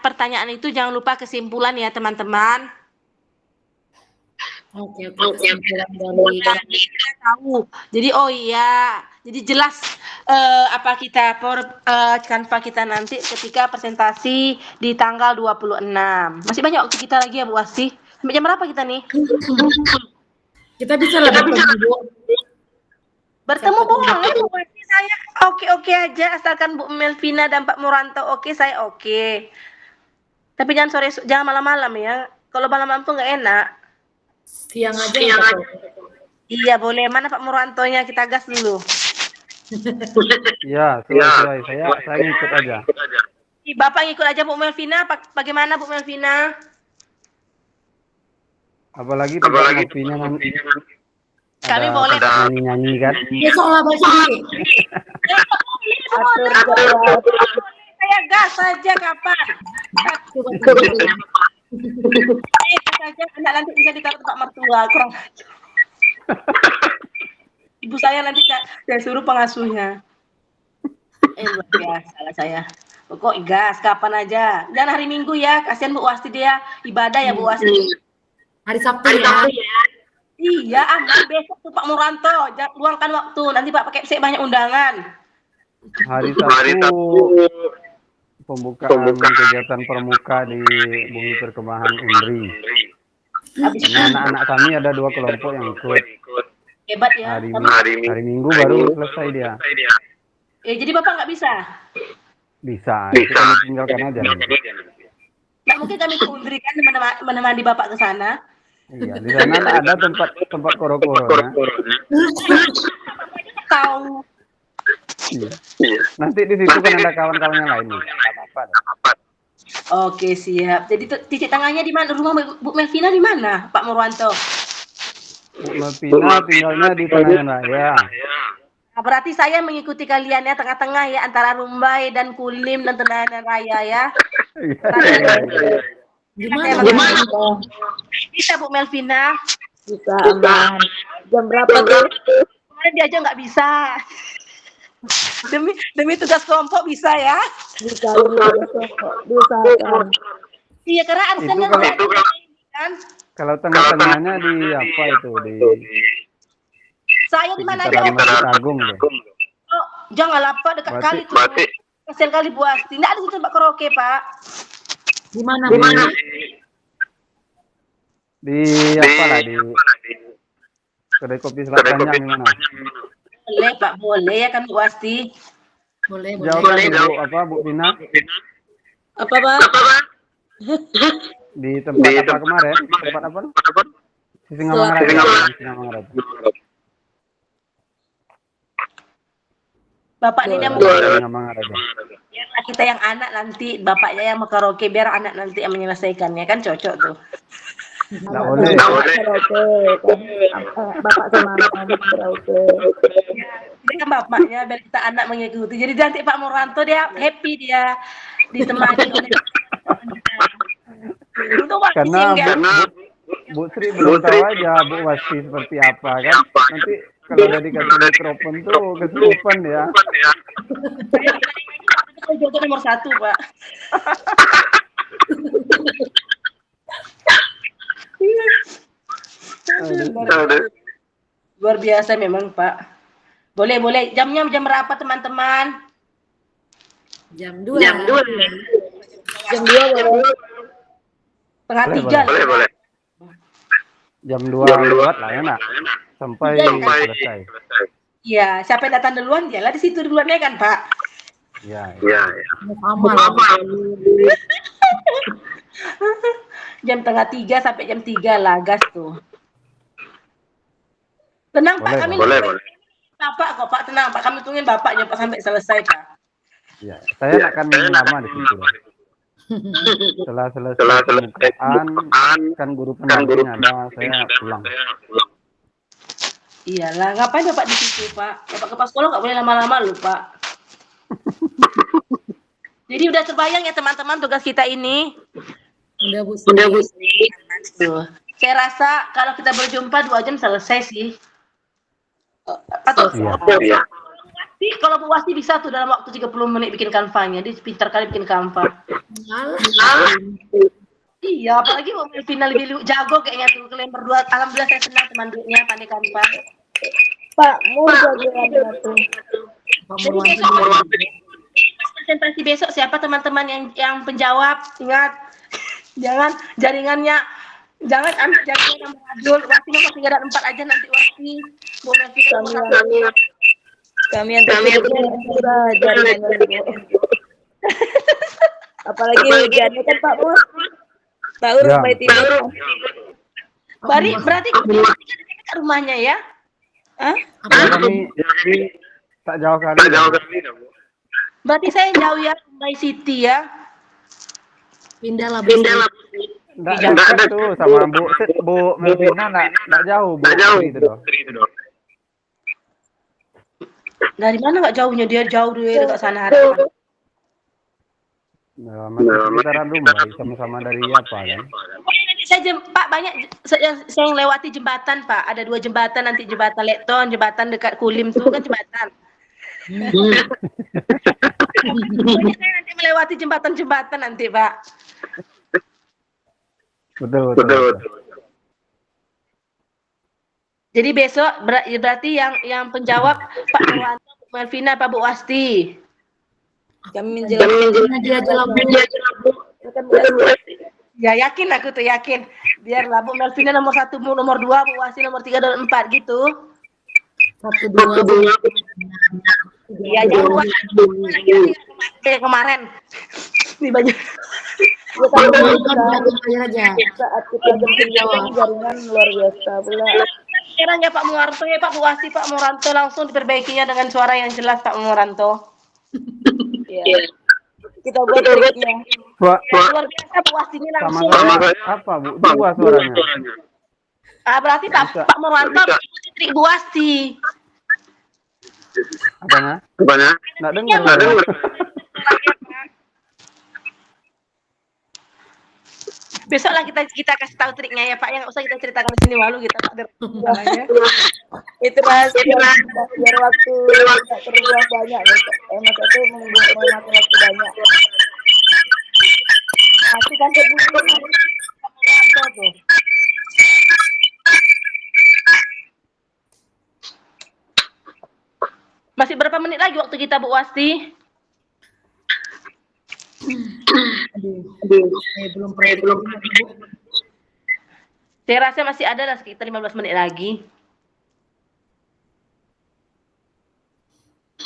pertanyaan itu jangan lupa kesimpulan ya teman-teman. Oke. Kesimpulan dari kita tahu. Jadi jadi jelas apa kanva kita nanti ketika presentasi di tanggal 26. Masih banyak waktu kita lagi ya Bu Wasti. Sampai jam berapa kita nih? kita bisa bertemu boleh Bu Wasti, saya oke aja asalkan Bu Melvina dan Pak Muranto oke, saya oke. Tapi jangan malam-malam ya. Kalau malam-malam tuh nggak enak. Siang aja. Iya boleh. Mana Pak Murantonya, kita gas dulu. Iya, sesuai. Saya ngikut aja. Bapak ngikut aja Bu Melvina. Bagaimana Bu Melvina? Apalagi kopinya nanti. Kami boleh nyanyi kan? Besok lah saya gas saja kapan? Saja anak nanti bisa ditaruh Pak mertua kurang. Ibu saya nanti saya suruh pengasuhnya. Luar biasa lah saya. Pokok gas kapan aja. Jangan hari Minggu ya, kasihan Bu Wasti dia ibadah ya Bu Wasti. Hari Sabtu ya. Iya, besok tuh Pak Muranto, luangkan waktu. Nanti Pak pakai banyak undangan. Hari Sabtu pembukaan kegiatan permuka di Bumi Perkemahan Undri. Anak-anak kami ada 2 kelompok yang ikut. Hebat ya. Hari Minggu baru selesai dia. Jadi Bapak nggak bisa? Bisa. Kita tinggalkan aja. Nggak mungkin kami ke Undri kan menemani Bapak ke sana. Iya, di sana ada tempat koro-koronya. Tahu. Iya. Nanti di situ kan ada kawan-kawan yang lain. Apa-apa. Oke, siap. Jadi titik tangannya di mana? Rumah Bu Melvina di mana, Pak Murwanto? Bu Melvina tinggalnya di Penayan Raya. Nah, berarti saya mengikuti kalian ya, tengah-tengah ya, antara Rumbai dan Kulim dan Penayan Raya ya. Gimana? Bisa Bu Melvina? Bisa aman. Jam berapa tuh? Kemarin dia aja nggak bisa. Demi tugas kelompok bisa ya? Bisa diusahakan. Iya, karena arisannya kan. Kalau tengah-tengahnya di apa itu di saya di mana aja? Masjid Agung. Oh, jangan lapar dekat kali tuh. Kasian kali Bu Asti. Nggak ada tempat karaoke, Pak. Di mana? Di apa lah di kedai kopi Selat Panjang di mana? Boleh Pak, boleh ya kan Bu Asti. Boleh. Jauh Bu Vina? Apa Pak? Di tempat apa kemarin? Tempat apa? Di Singamangaraja. Di Singamangaraja. Bapak Boleh. tidak mau Singamangaraja. biarlah kita yang anak nanti, bapaknya yang mau karaoke, biar anak nanti yang menyelesaikannya, kan cocok tuh. Nggak boleh. Karaoke kan. Bapak sama anak karaoke. Jadi kan bapaknya, biar kita anak mengikuti. Jadi nanti Pak Muranto dia happy, dia ditemani oleh untuk waktu Karena sehingga Bu Sri belum tahu aja Bu Wasti seperti apa kan. Nanti kalau udah dikasih mikrofon tuh kesurupan ya. saya jodoh nomor 1, Pak. Luar biasa memang, Pak. Boleh. Jamnya jam berapa, teman-teman? Jam 2. Jam 2 boleh. Setengah Boleh, 3. boleh. Jam 2 lewat lah ya nak. Sampai selesai. Iya, siapa yang datang duluan, dialah di situ duluannya kan, Pak. Ya. Sama. Jam setengah 3 sampai jam 3 lah, gas tuh. Tenang, Pak, kami boleh. Bapak kok, Pak, tenang, Pak. Kami tungguin Bapaknya, Pak, sampai selesai, Pak. Ya, saya akan lama di situ. Setelah selesai pembukaan, kan guru pendamping ada, saya pulang. Iyalah, ngapain Bapak di situ, Pak? Bapak kepala sekolah nggak boleh lama-lama loh, Pak. Jadi udah terbayang ya teman-teman tugas kita ini. Udah Bu. Tuh. Saya rasa kalau kita berjumpa 2 jam selesai sih. Atau Iya. kalau Bu Wasti bisa tuh dalam waktu 30 menit bikin kanvanya. Dia pintar kali bikin kanva. Iya, apalagi mau final lebih jago kayaknya tuh. Kalian berdua, alhamdulillah saya senang teman duitnya pandai kanva. Pak, mau jago tuh. Jadi besok presentasi besok siapa teman-teman yang penjawab, ingat jangan jaringannya jangan ambil jaringan yang berajul. Wasti nomor 3 dan 4 aja nanti Wasti. Bu Melvina nomor 1. Kami yang sudah jaringannya dulu. Apalagi hujannya kan Pak Bos. Tahu Ya. rumah timur. Berarti dekat rumahnya ya? Hah? Kami tak jauh kali. Berarti saya jauh ya, Mumbai City ya. Pindah lah Bu. Nggak dekat tuh sama Bu Melvina, nggak jauh Bu. Gitu doh. Dari mana nggak jauhnya? Dia jauh dari dekat sana harapan. Nah, masih sekitaran rumah, sama-sama dari apa kan? Nanti saya Pak banyak saya yang lewati jembatan Pak. Ada 2 jembatan nanti, jembatan Lekton, jembatan dekat Kulim tuh kan jembatan. Saya nanti melewati jembatan-jembatan nanti Pak. Betul. Jadi besok berarti yang penjawab Pak Muranto, Bu Melvina, Pak Bu Wasti. Kami menjelaskan Ya yakin aku tuh yakin. Biarlah Bu Melvina nomor 1, Bu nomor 2, Bu Wasti nomor 3 dan 4 gitu. 1, 2. Iya jauh kayak kemarin di Banjar. aja. saat kita berjumpa jaringan luar biasa pula. Sekarang ya Pak Muranto ya Pak Bu Wasti, Pak Muranto langsung diperbaikinya dengan suara yang jelas Pak Muranto. Ya. Kita buat triknya. Luar biasa Bu Wastinya Sama langsung. saya apa Bu? 2 suaranya. Berarti Pak Muranto ikuti trik Bu Wasti. Apanya? Nggak dengar. Besok lah kita kasih tahu triknya ya Pak, yang usah kita ceritakan di sini, malu kita Pak. Itu rahasia biar waktu tidak terbuang banyak nih. Masa itu memakan waktu banyak. Aku kan tuh. Masih berapa menit lagi waktu kita Bu Wasti? Belum pernah. Saya rasa masih ada lah sekitar 15 menit lagi.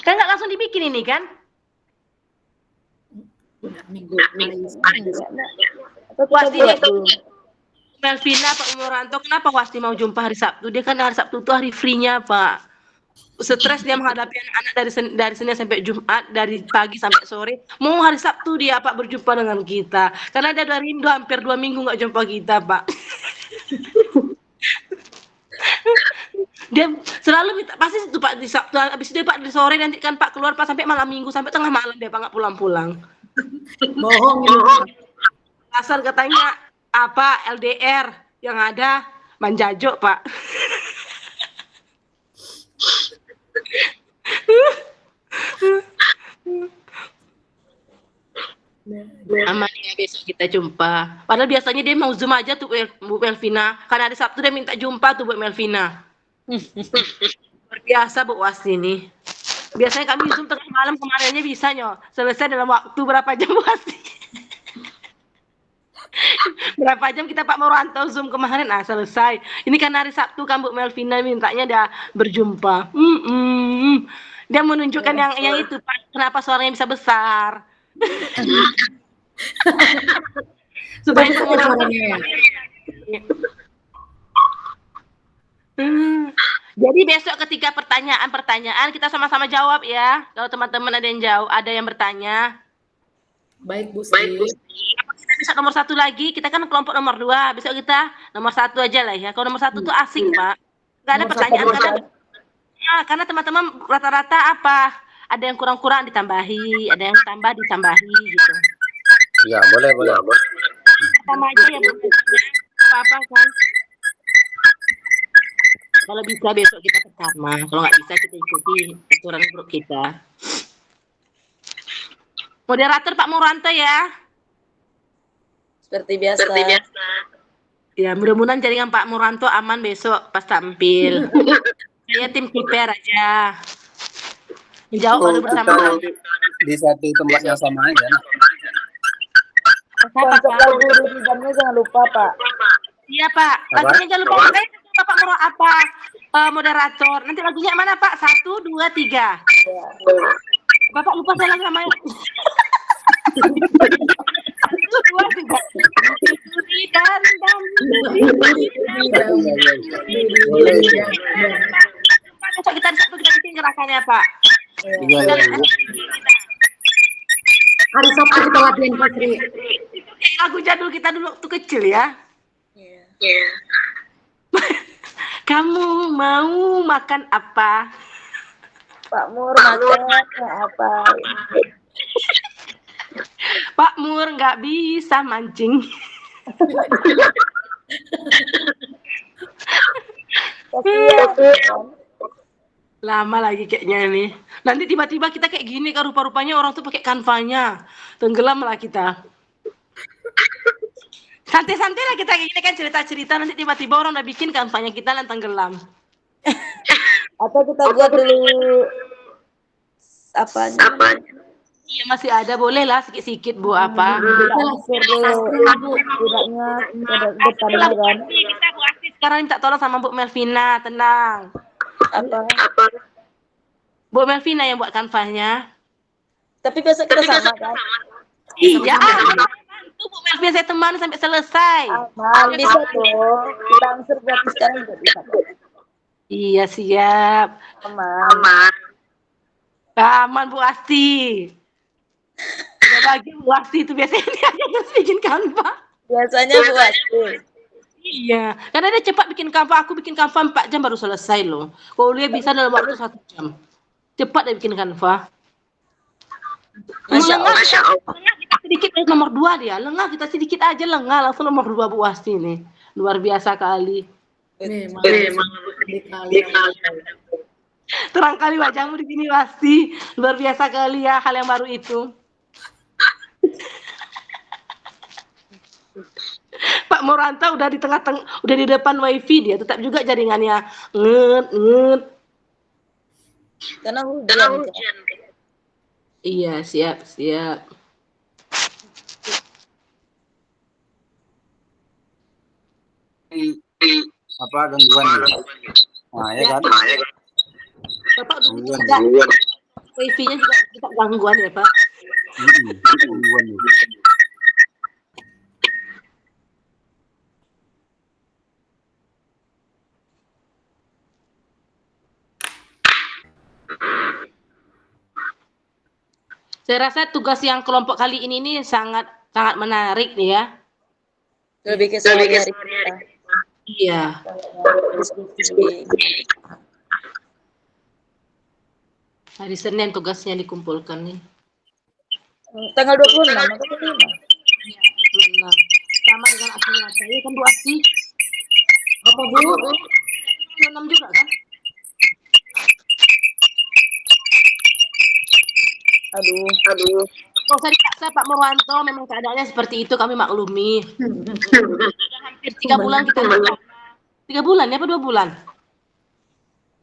Kan nggak langsung dibikin ini kan? Minggu. Atau kita Wasti buat itu dulu? Melvina, Pak Muranto, kenapa Wasti mau jumpa hari Sabtu? Dia kan hari Sabtu itu hari free-nya, Pak. Stres dia menghadapi anak-anak dari Senin sampai Jumat, dari pagi sampai sore. Mau hari Sabtu dia Pak berjumpa dengan kita. Karena dia udah rindu hampir 2 minggu nggak jumpa kita, Pak. Dia selalu minta, pasti itu Pak di Sabtu, habis itu Pak di sore nanti kan Pak keluar Pak sampai malam Minggu, sampai tengah malam dia Pak nggak pulang-pulang. Bohong ini. Asal katanya apa LDR yang ada manjajo Pak. Aman ya, besok kita jumpa. Padahal biasanya dia mau Zoom aja tuh Bu Melvina. Karena hari Sabtu dia minta jumpa tuh Bu Melvina. Luar biasa Bu Wasti ini. Biasanya kami Zoom tengah malam, kemarinnya bisa nyo. Selesai dalam waktu berapa jam Bu Wasti? Berapa jam kita Pak Muranto Zoom kemarin? Ah selesai. Ini kan hari Sabtu kan Bu Melvina mintanya dia berjumpa. Dia menunjukkan yang itu Pak. Kenapa suaranya bisa besar? Supaya suaranya. Jadi besok ketika pertanyaan kita sama-sama jawab ya. Kalau teman-teman ada yang jauh, ada yang bertanya. Baik Bu Sri. Kita bisa nomor 1 lagi. Kita kan kelompok nomor 2. Besok kita nomor 1 aja lah ya. Kalau nomor 1 tuh asing Pak. Gak ada Nomor pertanyaan karena teman-teman rata-rata apa? Ada yang kurang-kurang ditambahi, ada yang tambah ditambahi gitu. Ya, boleh. Sama aja ya Bu. Apa kan? Kalau bisa besok kita bersama, kalau nggak bisa kita ikuti aturan grup kita. Moderator Pak Muranto ya. Seperti biasa. Ya, mudah-mudahan jaringan Pak Muranto aman besok pas tampil. Saya tim kiper aja. Menjawab baru bersama. Di satu tempat yang sama aja. Konsep lagu Dudidamnya jangan lupa Pak. Iya Pak, lagunya jangan lupa. Pak Muro apa moderator? Nanti lagunya mana Pak? 1, 2, 3. Ya. Bapak lupa saya lagi namanya. 1, 2, 3. Besok kita bikin gerakannya Pak. Iya. Hari Sabtu kita latihan Pak Sri. Lagu jadul kita dulu waktu kecil ya. Iya. Kamu mau makan apa? Pak Mur makan apa? Pak Mur nggak bisa mancing. Lama lagi kayaknya ini. Nanti tiba-tiba kita kayak gini kan, rupa-rupanya orang tuh pakai kanvanya. Tenggelam lah kita. Santai-santai lah kita kayak gini kan, cerita-cerita, nanti tiba-tiba orang udah bikin kanvanya kita dan tenggelam. Atau kita buat dulu apanya? Iya masih ada, boleh lah sikit-sikit Bu apa. Tidaknya depannya kan. Kita Bu Asti sekarang minta tolong sama Bu Melvina, tenang. Apa? Bu Melvina yang buat kanvanya. Tapi besok kita sama kan? Iya. Itu Bu Melvina saya temani sampai selesai. Aman, bisa tuh. Kita ansur berarti sekarang juga bisa. Iya siap. Aman. Aman Bu Asti. Ya bagi Bu Asti itu biasanya dia yang bikin kanva. Biasanya Bu Asti. Iya, karena dia cepat bikin kanva. Aku bikin kanva 4 jam baru selesai loh. Kalau dia bisa dalam waktu 1 jam. Cepat dia bikin kanva. Masya Allah. Lengah kita sedikit nomor 2 dia. Lengah kita sedikit aja lengah langsung nomor 2 Bu Asti nih. Luar biasa kali. Memang Terang kali wajahmu di sini Wasti. Luar biasa kali ya hal yang baru itu. Pak Muranto udah di tengah-tengah, udah di depan wifi dia, tetap juga jaringannya nget. Karena hujan. Iya, siap. Apa gangguan ya? Nah, ya kan? Bapak udah wifi-nya juga gangguan ya Pak. Gangguan. Saya rasa tugas yang kelompok kali ini nih sangat sangat menarik nih ya. Lebih ke sehari-hari kita. Iya. Diskusi. Hari Senin tugasnya dikumpulkan nih. Tanggal 26 atau 25? 26. Sama dengan aksi nyata. Ya kan Bu Asti? Apa Bu? 26 juga kan? Aduh. Kok usah dipaksa Pak Murwanto, memang keadaannya seperti itu, kami maklumi. Sudah hampir 3 bulan kita bersama. 3 bulan ya, apa 2 bulan?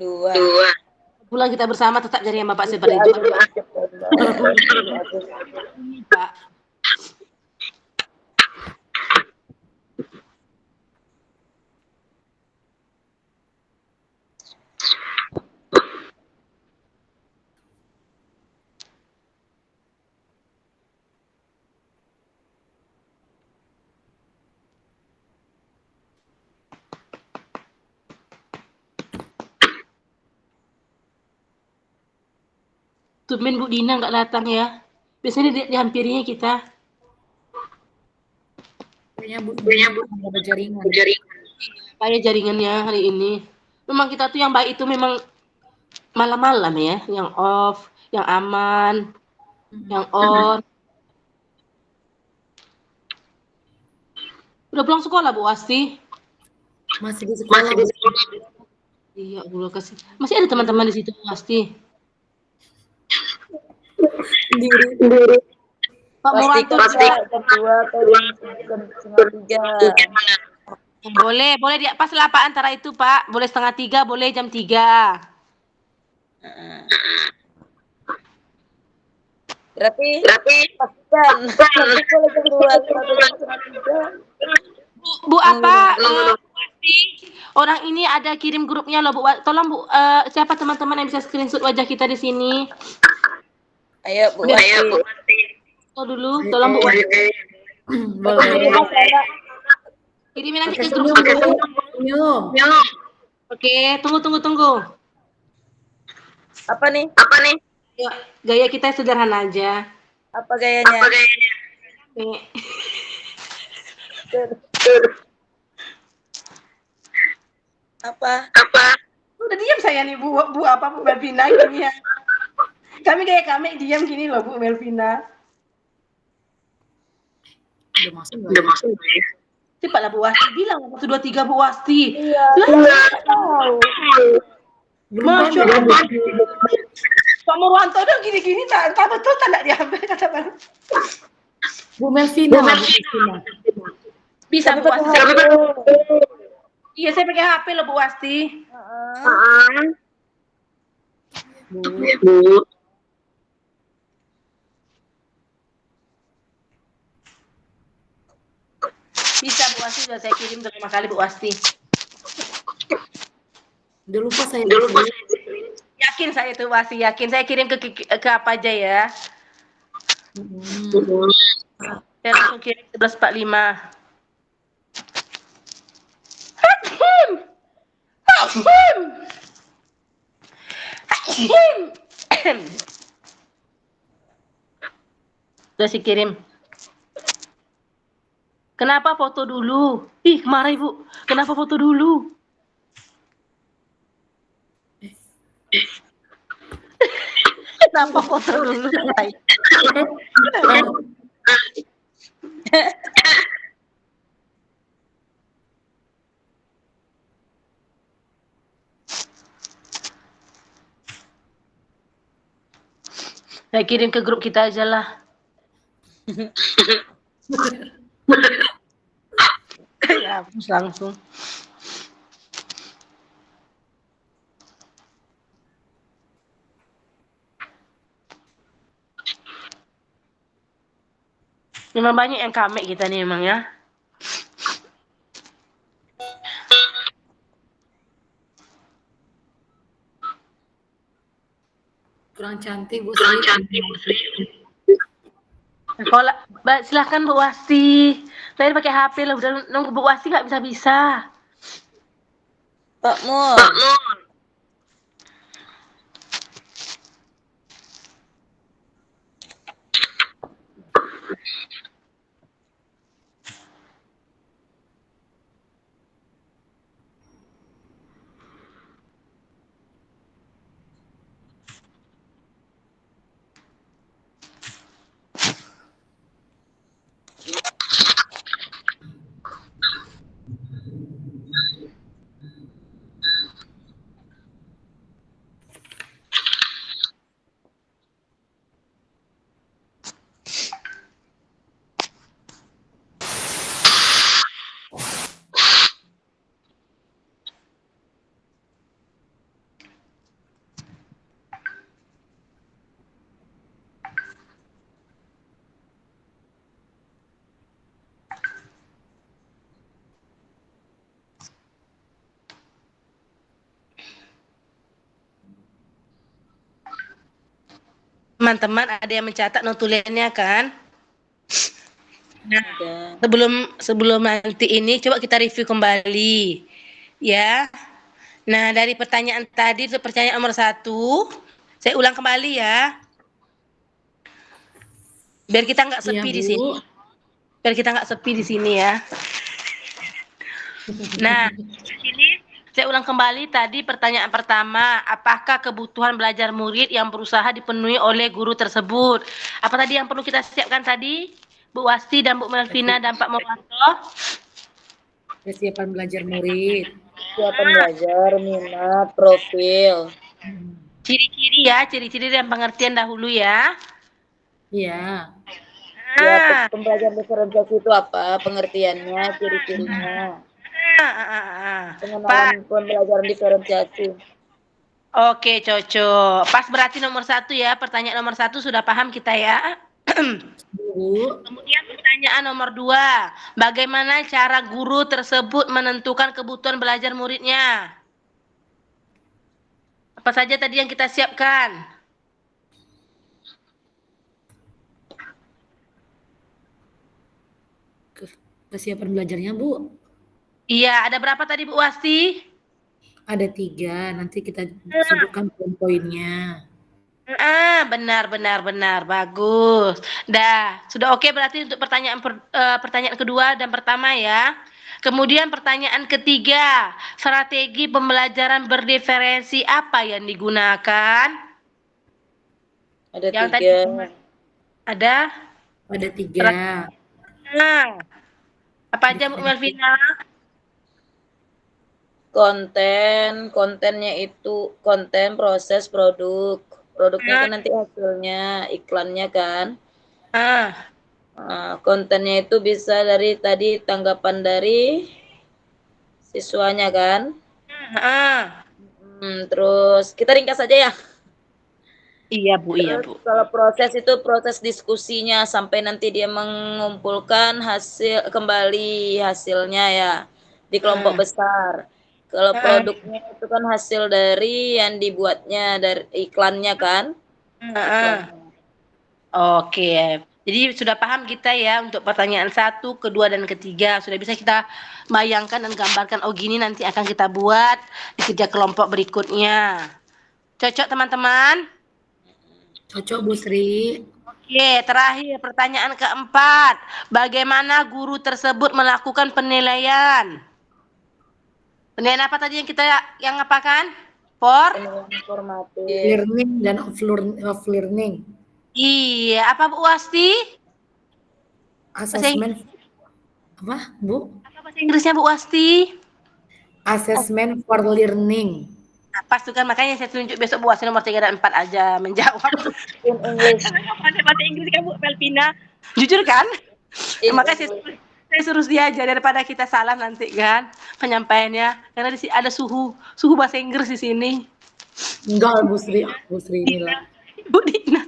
2. Bulan kita bersama tetap jadi yang Bapak seperti itu. Pak. Tumben Bu Dina nggak datang ya. Biasanya dihampirinya kita. Kayaknya Bu ada jaringan. Kayak jaringannya hari ini. Memang kita tuh yang baik itu memang malam-malam ya, yang off, yang aman, yang on. Udah pulang sekolah Bu Asti? Masih di sekolah. Iya, Allah kasih. Masih ada teman-teman di situ Bu Asti? Sendiri. Pak Murwanto Pasti jam 2 atau jam 2:30. boleh di pas lah Pak antara itu Pak. Boleh 2:30, boleh jam 3. Berarti pastikan nanti boleh jam 2 atau jam 3. Bu apa? Orang ini ada kirim grupnya loh Bu. Tolong Bu, siapa teman-teman yang bisa screenshot wajah kita di sini? Ayo Bu. Oh dulu, tolong Bu. Boleh. Kirimin nanti Pakai ke grup. senyum. Oke, tunggu. Apa nih? Ya, gaya kita sederhana aja. Apa gayanya? Oke. Apa? Udah diam saya nih Bu Melvina gini ya. Kami diam gini loh Bu Melvina. Udah masuk. Cepatlah Bu Wasti bilang 1 2 3 Bu Wasti. Iya. Masya Allah. Pak Murwanto udah gini-gini tak betul tak diambil kata Bang. Bu Melvina. Bisa Bu Wasti. Iya saya pakai HP loh Bu Wasti. Bu. Bisa Bu Wasti sudah saya kirim 5 kali Bu Wasti. Udah lupa saya. Yakin saya itu Wasti, yakin saya kirim ke apa aja ya. Saya langsung kirim 11:45. Sudah saya kirim. Kenapa foto dulu? Ih, marah Ibu. Kenapa foto dulu? Kenapa foto dulu? Saya kirim ke grup kita aja lah. Ya, hapus langsung. Memang banyak yang kamek kita nih memang ya. Kurang cantik Bu Sri. Kalau silahkan Bu Wasti. Saya pakai HP lah, udah nunggu Bu Wasti nggak bisa. Pak Mul. Teman-teman ada yang mencatat notulennya kan? Nah, Ada. sebelum nanti ini coba kita review kembali, ya. Nah, dari pertanyaan tadi itu pertanyaan nomor 1, saya ulang kembali ya. Biar kita nggak Iya, sepi di Bu. sini. Biar kita nggak sepi di sini ya. Nah, di sini saya ulang kembali tadi pertanyaan pertama, apakah kebutuhan belajar murid yang berusaha dipenuhi oleh guru tersebut? Apa tadi yang perlu kita siapkan tadi? Bu Wasti dan Bu Melvina dan Pak Mowanto? Kesiapan belajar murid. Siapa belajar, minat, profil. Ciri-ciri ya, ciri-ciri dan pengertian dahulu ya. Iya. Ya, pembelajaran diferensiasi itu apa? Pengertiannya, ciri-cirinya. Pengenalan pembelajaran diferensiasi. Oke, cocok. Pas berarti nomor 1 ya, pertanyaan nomor 1 sudah paham kita ya. Bu. Kemudian pertanyaan nomor 2, bagaimana cara guru tersebut menentukan kebutuhan belajar muridnya? Apa saja tadi yang kita siapkan? Kesiapan belajarnya, Bu. Iya, ada berapa tadi Bu Wasti? Ada 3, nanti kita sebutkan poin-poinnya. Benar, bagus. Dah, sudah oke berarti untuk pertanyaan kedua dan pertama ya. Kemudian pertanyaan ketiga, strategi pembelajaran berdiferensi apa yang digunakan? Ada Yang 3. tadi ada? Ada 3. Apa aja Bu Melvina? Kontennya itu konten, proses, produk. Produknya kan nanti hasilnya, iklannya kan. Kontennya itu bisa dari tadi tanggapan dari siswanya kan. Terus kita ringkas saja ya. Iya Bu. Kalau proses itu proses diskusinya sampai nanti dia mengumpulkan hasilnya ya di kelompok besar. Kalau produknya itu kan hasil dari yang dibuatnya dari iklannya kan. Oke. Jadi sudah paham kita ya untuk pertanyaan 1, kedua dan ketiga. Sudah bisa kita bayangkan dan gambarkan, oh gini nanti akan kita buat di kerja kelompok berikutnya. Cocok teman-teman? Cocok, Bu Sri. Oke, terakhir pertanyaan keempat. Bagaimana guru tersebut melakukan penilaian? Penilaian apa tadi yang apakan? Informatif. Learning dan off learning. Iya, apa Bu Wasti? Assessment. Apa, Bu? Apa bahasa Inggrisnya Bu Wasti? Assessment for learning. Nah, pas tuh kan, makanya saya tunjuk besok Bu Wasti nomor 3 dan 4 aja menjawab. In English. Bahasa Inggris kan Bu Melvina. Jujur kan? Makanya saya suruh dia aja daripada kita salah nanti kan penyampaiannya, karena di sini ada suhu bahasa Inggris di sini. Enggak, Bu Sri inilah. Bu Dina.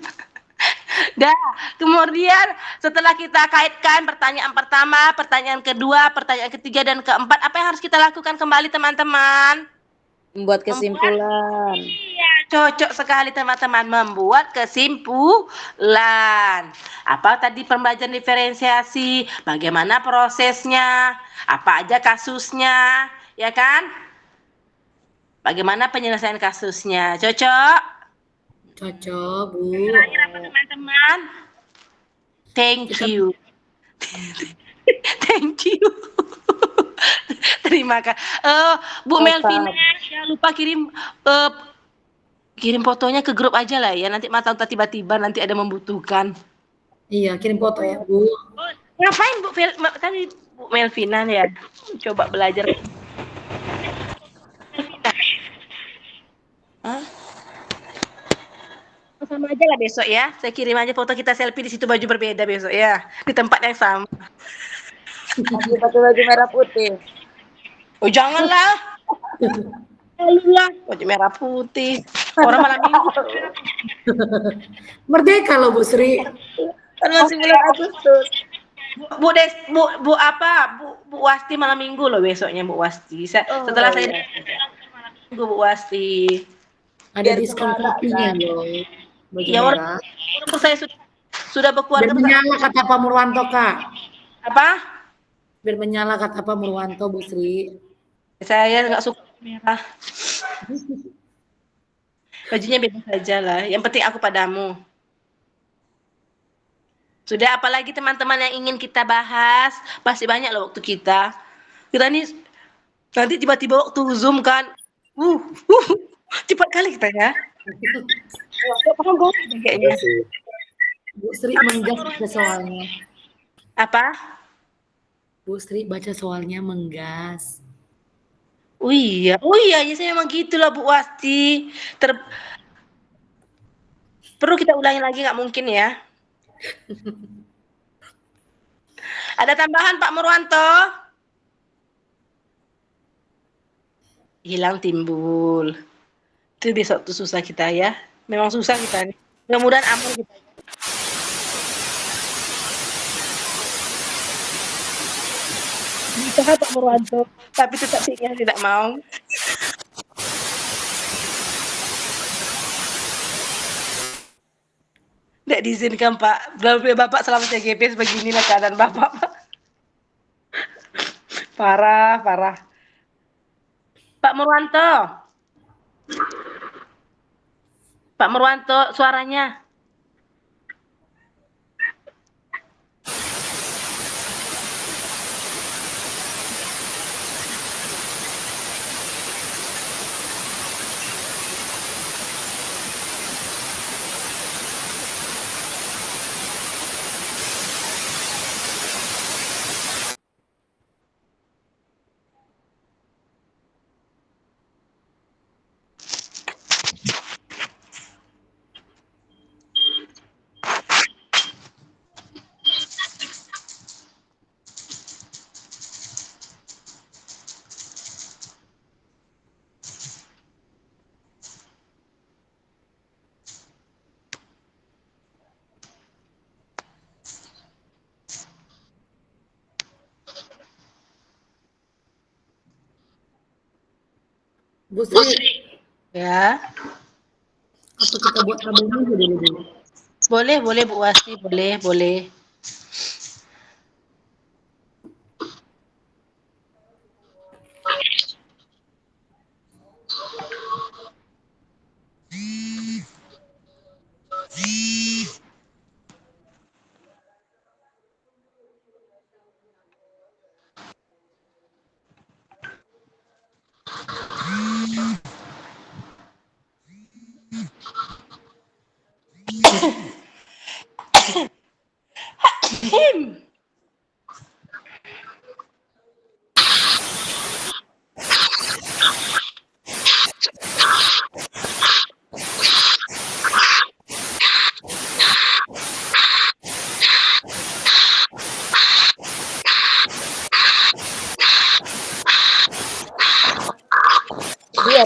Dah, kemudian setelah kita kaitkan pertanyaan pertama, pertanyaan kedua, pertanyaan ketiga dan keempat, apa yang harus kita lakukan kembali teman-teman? Membuat kesimpulan. Iya, cocok sekali teman-teman, membuat kesimpulan. Apa tadi pembelajaran diferensiasi, bagaimana prosesnya, apa aja kasusnya, ya kan? Bagaimana penyelesaian kasusnya, cocok? Cocok, Bu. Terakhir apa teman-teman? Thank you. Thank you. Terima kasih. Bu Melvina, jangan lupa kirim fotonya ke grup aja lah ya. Nanti mata tiba-tiba nanti ada membutuhkan. Iya, kirim foto ya, Bu. Ngapain tadi Bu Melvina ya? Coba belajar. Sama aja lah besok ya. Saya kirim aja foto kita selfie di situ, baju berbeda besok ya. Di tempat yang sama. Lagi pakai baju merah putih. Oh janganlah. Alulah, baju merah putih. Orang malam minggu. Merdeka loh, Bu Sri. Kan masih bulan Agustus. Bu Wasti malam minggu loh besoknya Bu Wasti. Setelah saya malam minggu Bu Wasti. Ada diskon kopinya loh. Baju Ya merah. walaupun saya sudah berkeluarga Biar menyala kata Pak Murwanto, Kak. apa? Biar menyala kata Pak Murwanto, Bu Sri. Saya nggak suka merah. Bajunya bebas saja lah. Yang penting aku padamu. Sudah, apalagi teman-teman yang ingin kita bahas, pasti banyak loh waktu kita. Kita nih nanti tiba-tiba waktu Zoom kan, uh, cepat kali kita ya. Nggak paham gue kayaknya. Bu Sri menggas baca soalnya. Apa? Bu Sri baca soalnya menggas. Oh iya, ya saya memang gitulah Bu Wasti. Perlu kita ulangi lagi nggak mungkin ya? Ada tambahan Pak Murwanto? Hilang timbul. Itu besok tuh susah kita ya. Memang susah kita nih. Mudah-mudahan aman kita. Bisa Pak Murwanto, tapi tetap tidak mau. Tidak diizinkan Pak. Bapak selama CGP beginilah keadaan Bapak Pak. Parah. Pak Murwanto, suaranya. Bu Sri, Ya. apa kita buat tabelnya dulu? Boleh Bu Wasti, boleh. Iya,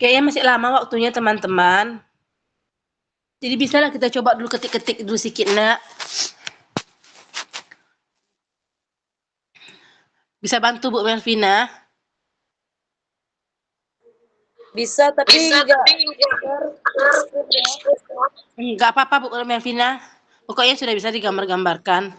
Kayaknya masih lama waktunya teman-teman. Jadi bisalah kita coba dulu ketik-ketik dulu sedikit nak. Bisa bantu Bu Melvina? Bisa tapi Enggak apa-apa Bu Melvina. Pokoknya sudah bisa digambar-gambarkan.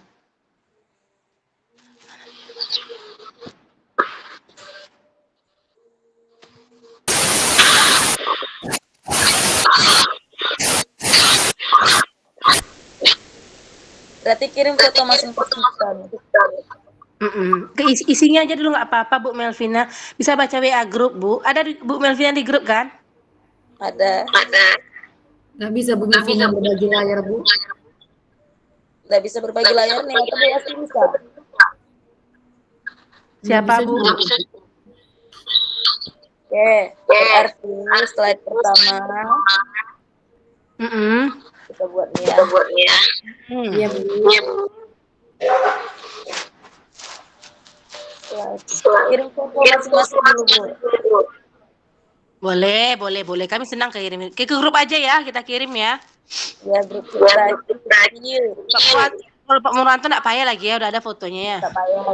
Berarti kirim foto masing-masing. Isinya aja dulu nggak apa-apa Bu Melvina. Bisa baca WA grup Bu. Ada Bu Melvina di grup kan? Ada. Nggak bisa Bu Melvina berbagi layar, Bu. Nggak bisa berbagi layar nih, atau Bu Asti bisa? Siapa Bisa Bu? juga. Oke, berarti slide pertama kita buat nih ya. Iya, Bu. Kirim foto masing-masing dulu, Bu. Boleh. Kami senang kirim. Ke grup aja ya, kita kirim ya. Ya, grup kita. Iya. Kalau Pak Muranto nggak payah lagi ya, udah ada fotonya ya. Nggak payah,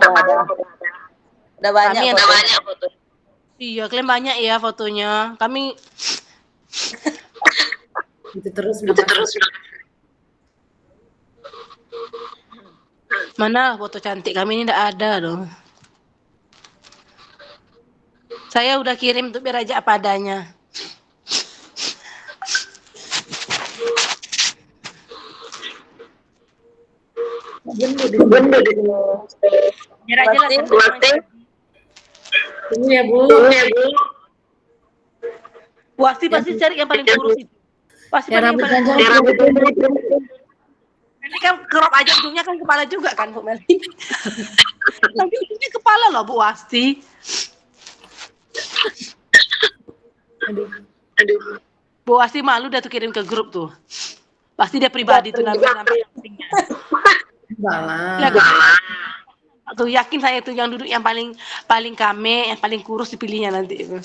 udah banyak Kami foto. Iya, kalian banyak ya fotonya. Kami Itu terus. mana foto cantik kami ini nggak ada dong. Saya udah kirim tuh biar aja apa adanya. Biar aja lah. Tunggu ya, Bu. Pasti cari yang paling kurus itu. Pasti Ya, yang rambut paling panjang. kurus. Nanti kan crop aja ujungnya kan kepala juga kan Bu Meli. Nanti ujungnya kepala loh Bu Wasti. Bu Wasti malu dah tuh kirim ke grup tuh. Pasti dia pribadi tuh namanya. Ya, tuh yakin saya tuh yang duduk yang paling kame, yang paling kurus dipilihnya nanti itu.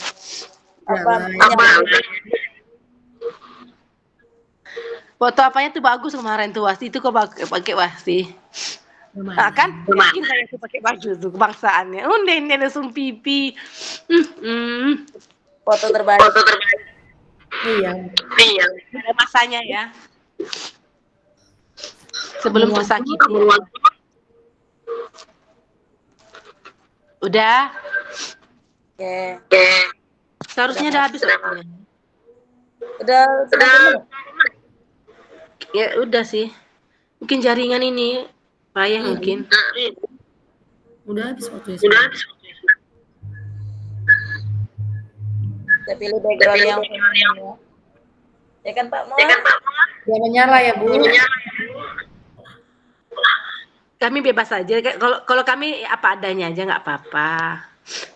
Foto apanya tuh bagus kemarin tuh Wasti, itu kok pakai Wasti. Nah, kan yakin saya tuh pakai baju tuh kebangsaannya. Ini langsung pipi. Foto terbaik. Iya. Ada masanya ya. Sebelum tersakiti. Udah. Oke. Seharusnya udah habis waktunya. Udah 90 menit. Ya udah sih. Mungkin jaringan ini payah mungkin. Udah habis waktunya. Saya pilih background yang ya kan Pak Mo? Jangan nyala ya, Bu. Kami bebas aja. Kalau kami apa adanya aja nggak apa-apa.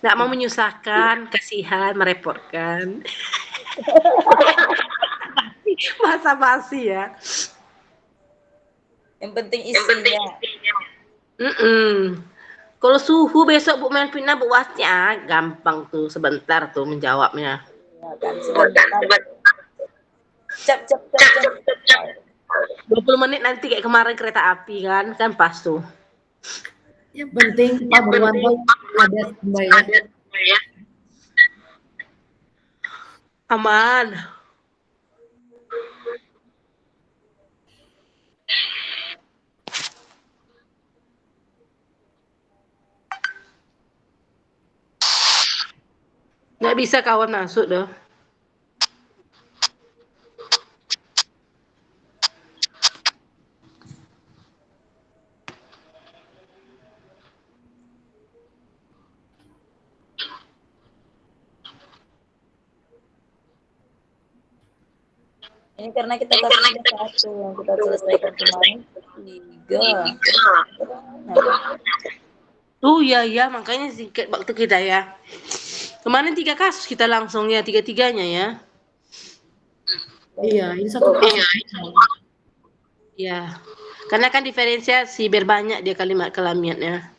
Nggak mau menyusahkan, kasihan, merepotkan. Masa basi ya. Yang penting isinya. Kalau suhu besok Bu Melvina Bu Wasnya gampang tuh sebentar tuh menjawabnya. Ya kan sebentar. Cep. 20 menit nanti kayak kemarin kereta api kan pas tuh. Yang penting Pak Purwanto ada sembahyang. Aman. Nggak bisa kawan masuk dong. Ini karena kita kasih satu yang kita selesaikan kemarin 3. Ya makanya singkat waktu kita ya. Kemarin 3 kasus kita langsung ya 3-3-nya ya. Iya, ini satu kasus. Iya. Karena kan diferensiasi biar banyak dia kalimat kelaminnya.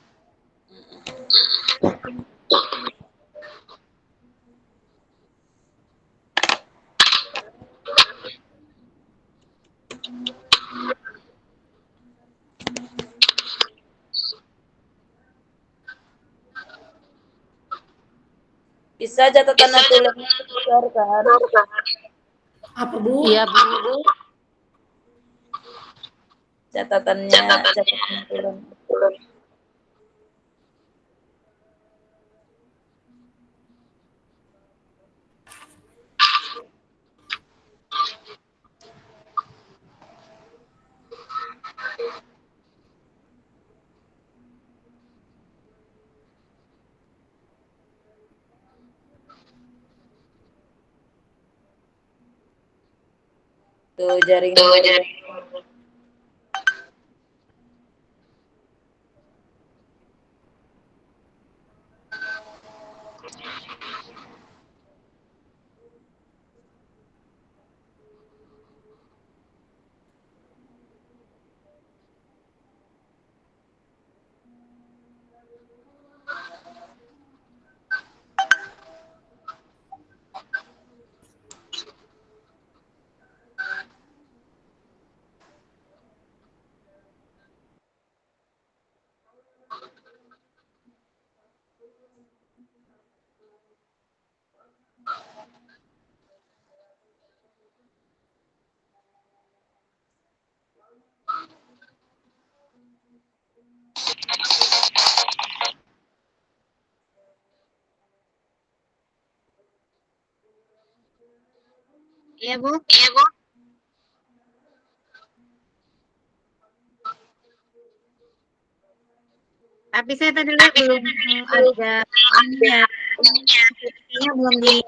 Bisa catatan tulisnya dikeluarkan. Apa, Bu? Iya, Bu. Catatannya tulen. Tuh jaringan. Iya, Bu. Tapi saya tadi lihat belum ada ininya. Kayaknya belum di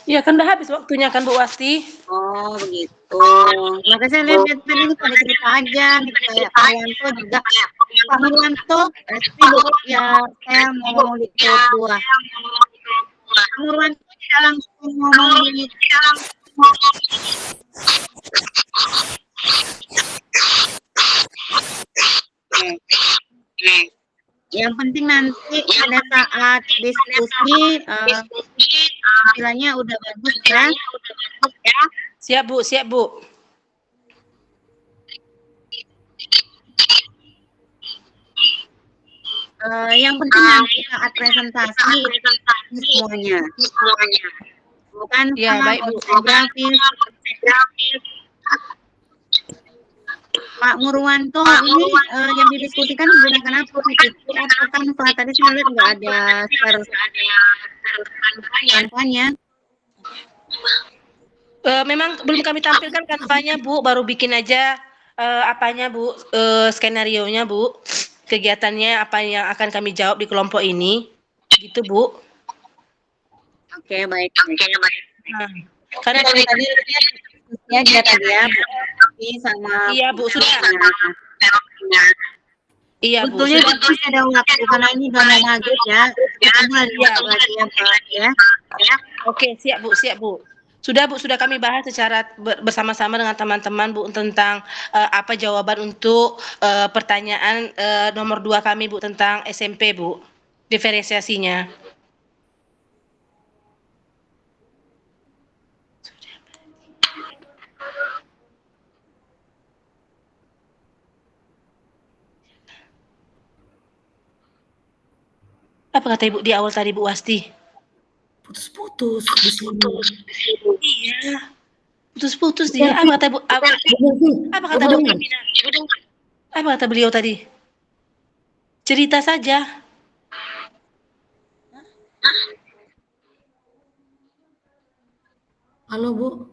Ya kan udah habis waktunya kan Bu Wasti. Oh, begitu. Maka saya lihat tadi itu pada cerita aja, gitu, kayak Pak Yanto juga. Pak Nurwanto, pasti Bu, ya saya mau ngomong di dua. Pak Nurwanto tidak langsung ngomong di Yang penting nanti pada saat diskusi tampilannya udah bagus ya. Siap Bu, siap Bu. Yang penting nanti saat presentasi semuanya. Bukan Ya, sama baik, Bu. grafis. Pak Murwanto ini yang didiskusikan menggunakan apa? PPT atau Canva? Tadi saya lihat nggak ada Canva-nya. Memang belum kami tampilkan kanvanya Bu, baru bikin aja apanya Bu, skenarionya Bu, kegiatannya apa yang akan kami jawab di kelompok ini, gitu Bu. Oke, baik. Nah, karena Tadi ya dia tadi ya, Bu, sama iya Bu sudah, iya Bu sebetulnya sudah. itu masih ada waktu karena ini udah mau maghrib ya. Kita lagi ya Pak ya. Oke, siap Bu. Sudah Bu, sudah kami bahas secara bersama-sama dengan teman-teman Bu tentang apa jawaban untuk pertanyaan nomor 2 kami Bu tentang SMP Bu, diferensiasinya. Apa kata Ibu di awal tadi Bu Wasti? Putus-putus di sini. Iya. Putus-putus dia. Apa kata Bu? Apa kata Bu Pimpinan? Apa kata beliau tadi? Cerita saja. Halo Bu.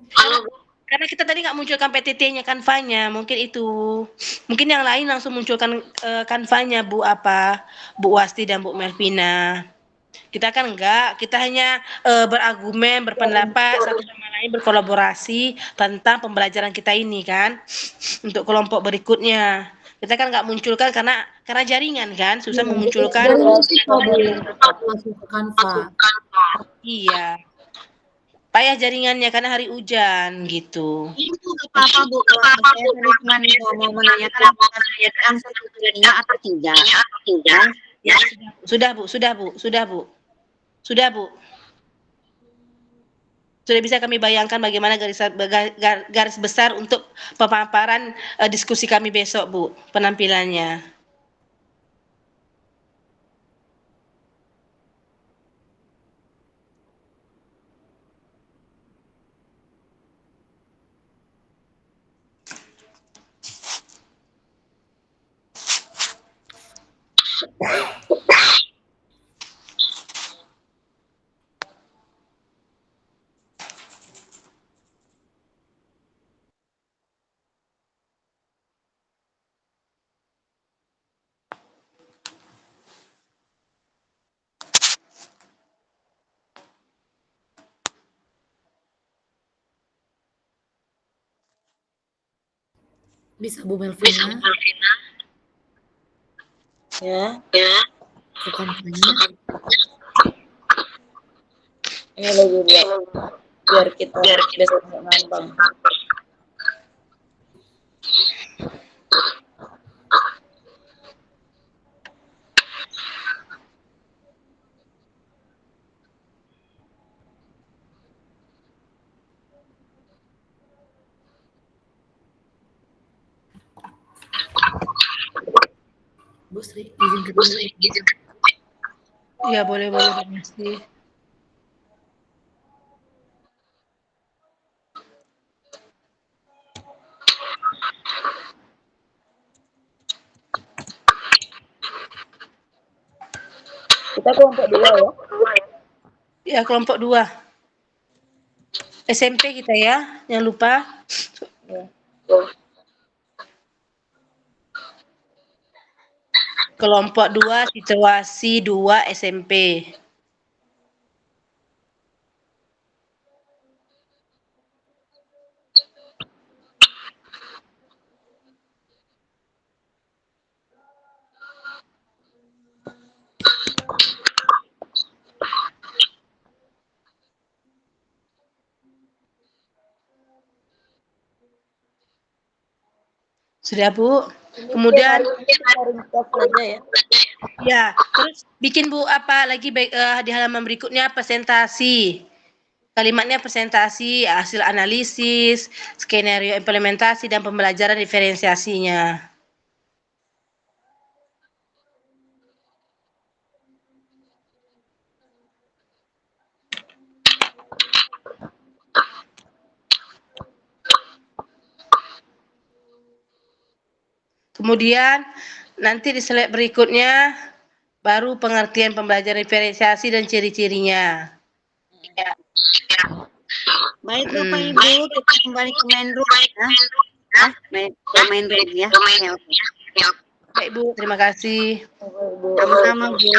Karena kita tadi nggak munculkan PTT-nya, kanvanya, mungkin itu. Mungkin yang lain langsung munculkan kanvanya Bu Bu Wasti dan Bu Melvina. Kita kan enggak, kita hanya berargumen, berpendapat, satu sama lain berkolaborasi tentang pembelajaran kita ini kan, untuk kelompok berikutnya. Kita kan nggak munculkan karena jaringan kan, susah memunculkan. Masuk ke Canva. Iya. Payah jaringannya karena hari hujan gitu. Itu nggak apa-apa Bu, kalau saya tadi cuma mau menanyakan apakah saya langsung tutorialnya atau tidak. Ya, sudah Bu. Sudah bisa kami bayangkan bagaimana garis besar untuk pemaparan diskusi kami besok Bu, penampilannya. Bisa Bu Melvina Ya. ke kampanye. Ini lagi biar kita besok nggak ngambang. Bu Sri, izin ke dulu. Iya, boleh Bu Mesti. Kita kelompok 2 ya. Ya, kelompok 2. SMP kita ya, jangan lupa. Ya. Kelompok 2, situasi 2 SMP. Sudah Bu. Kemudian saja ya. ya, terus bikin Bu apa lagi baik di halaman berikutnya presentasi. Kalimatnya presentasi, hasil analisis, skenario implementasi dan pembelajaran diferensiasinya. Kemudian nanti di slide berikutnya baru pengertian pembelajaran diferensiasi dan ciri-cirinya. Baik Bapak Ibu, kita kembali ke main room ya. Ke main room ya. Baik Bu, terima kasih. Sama-sama Bu.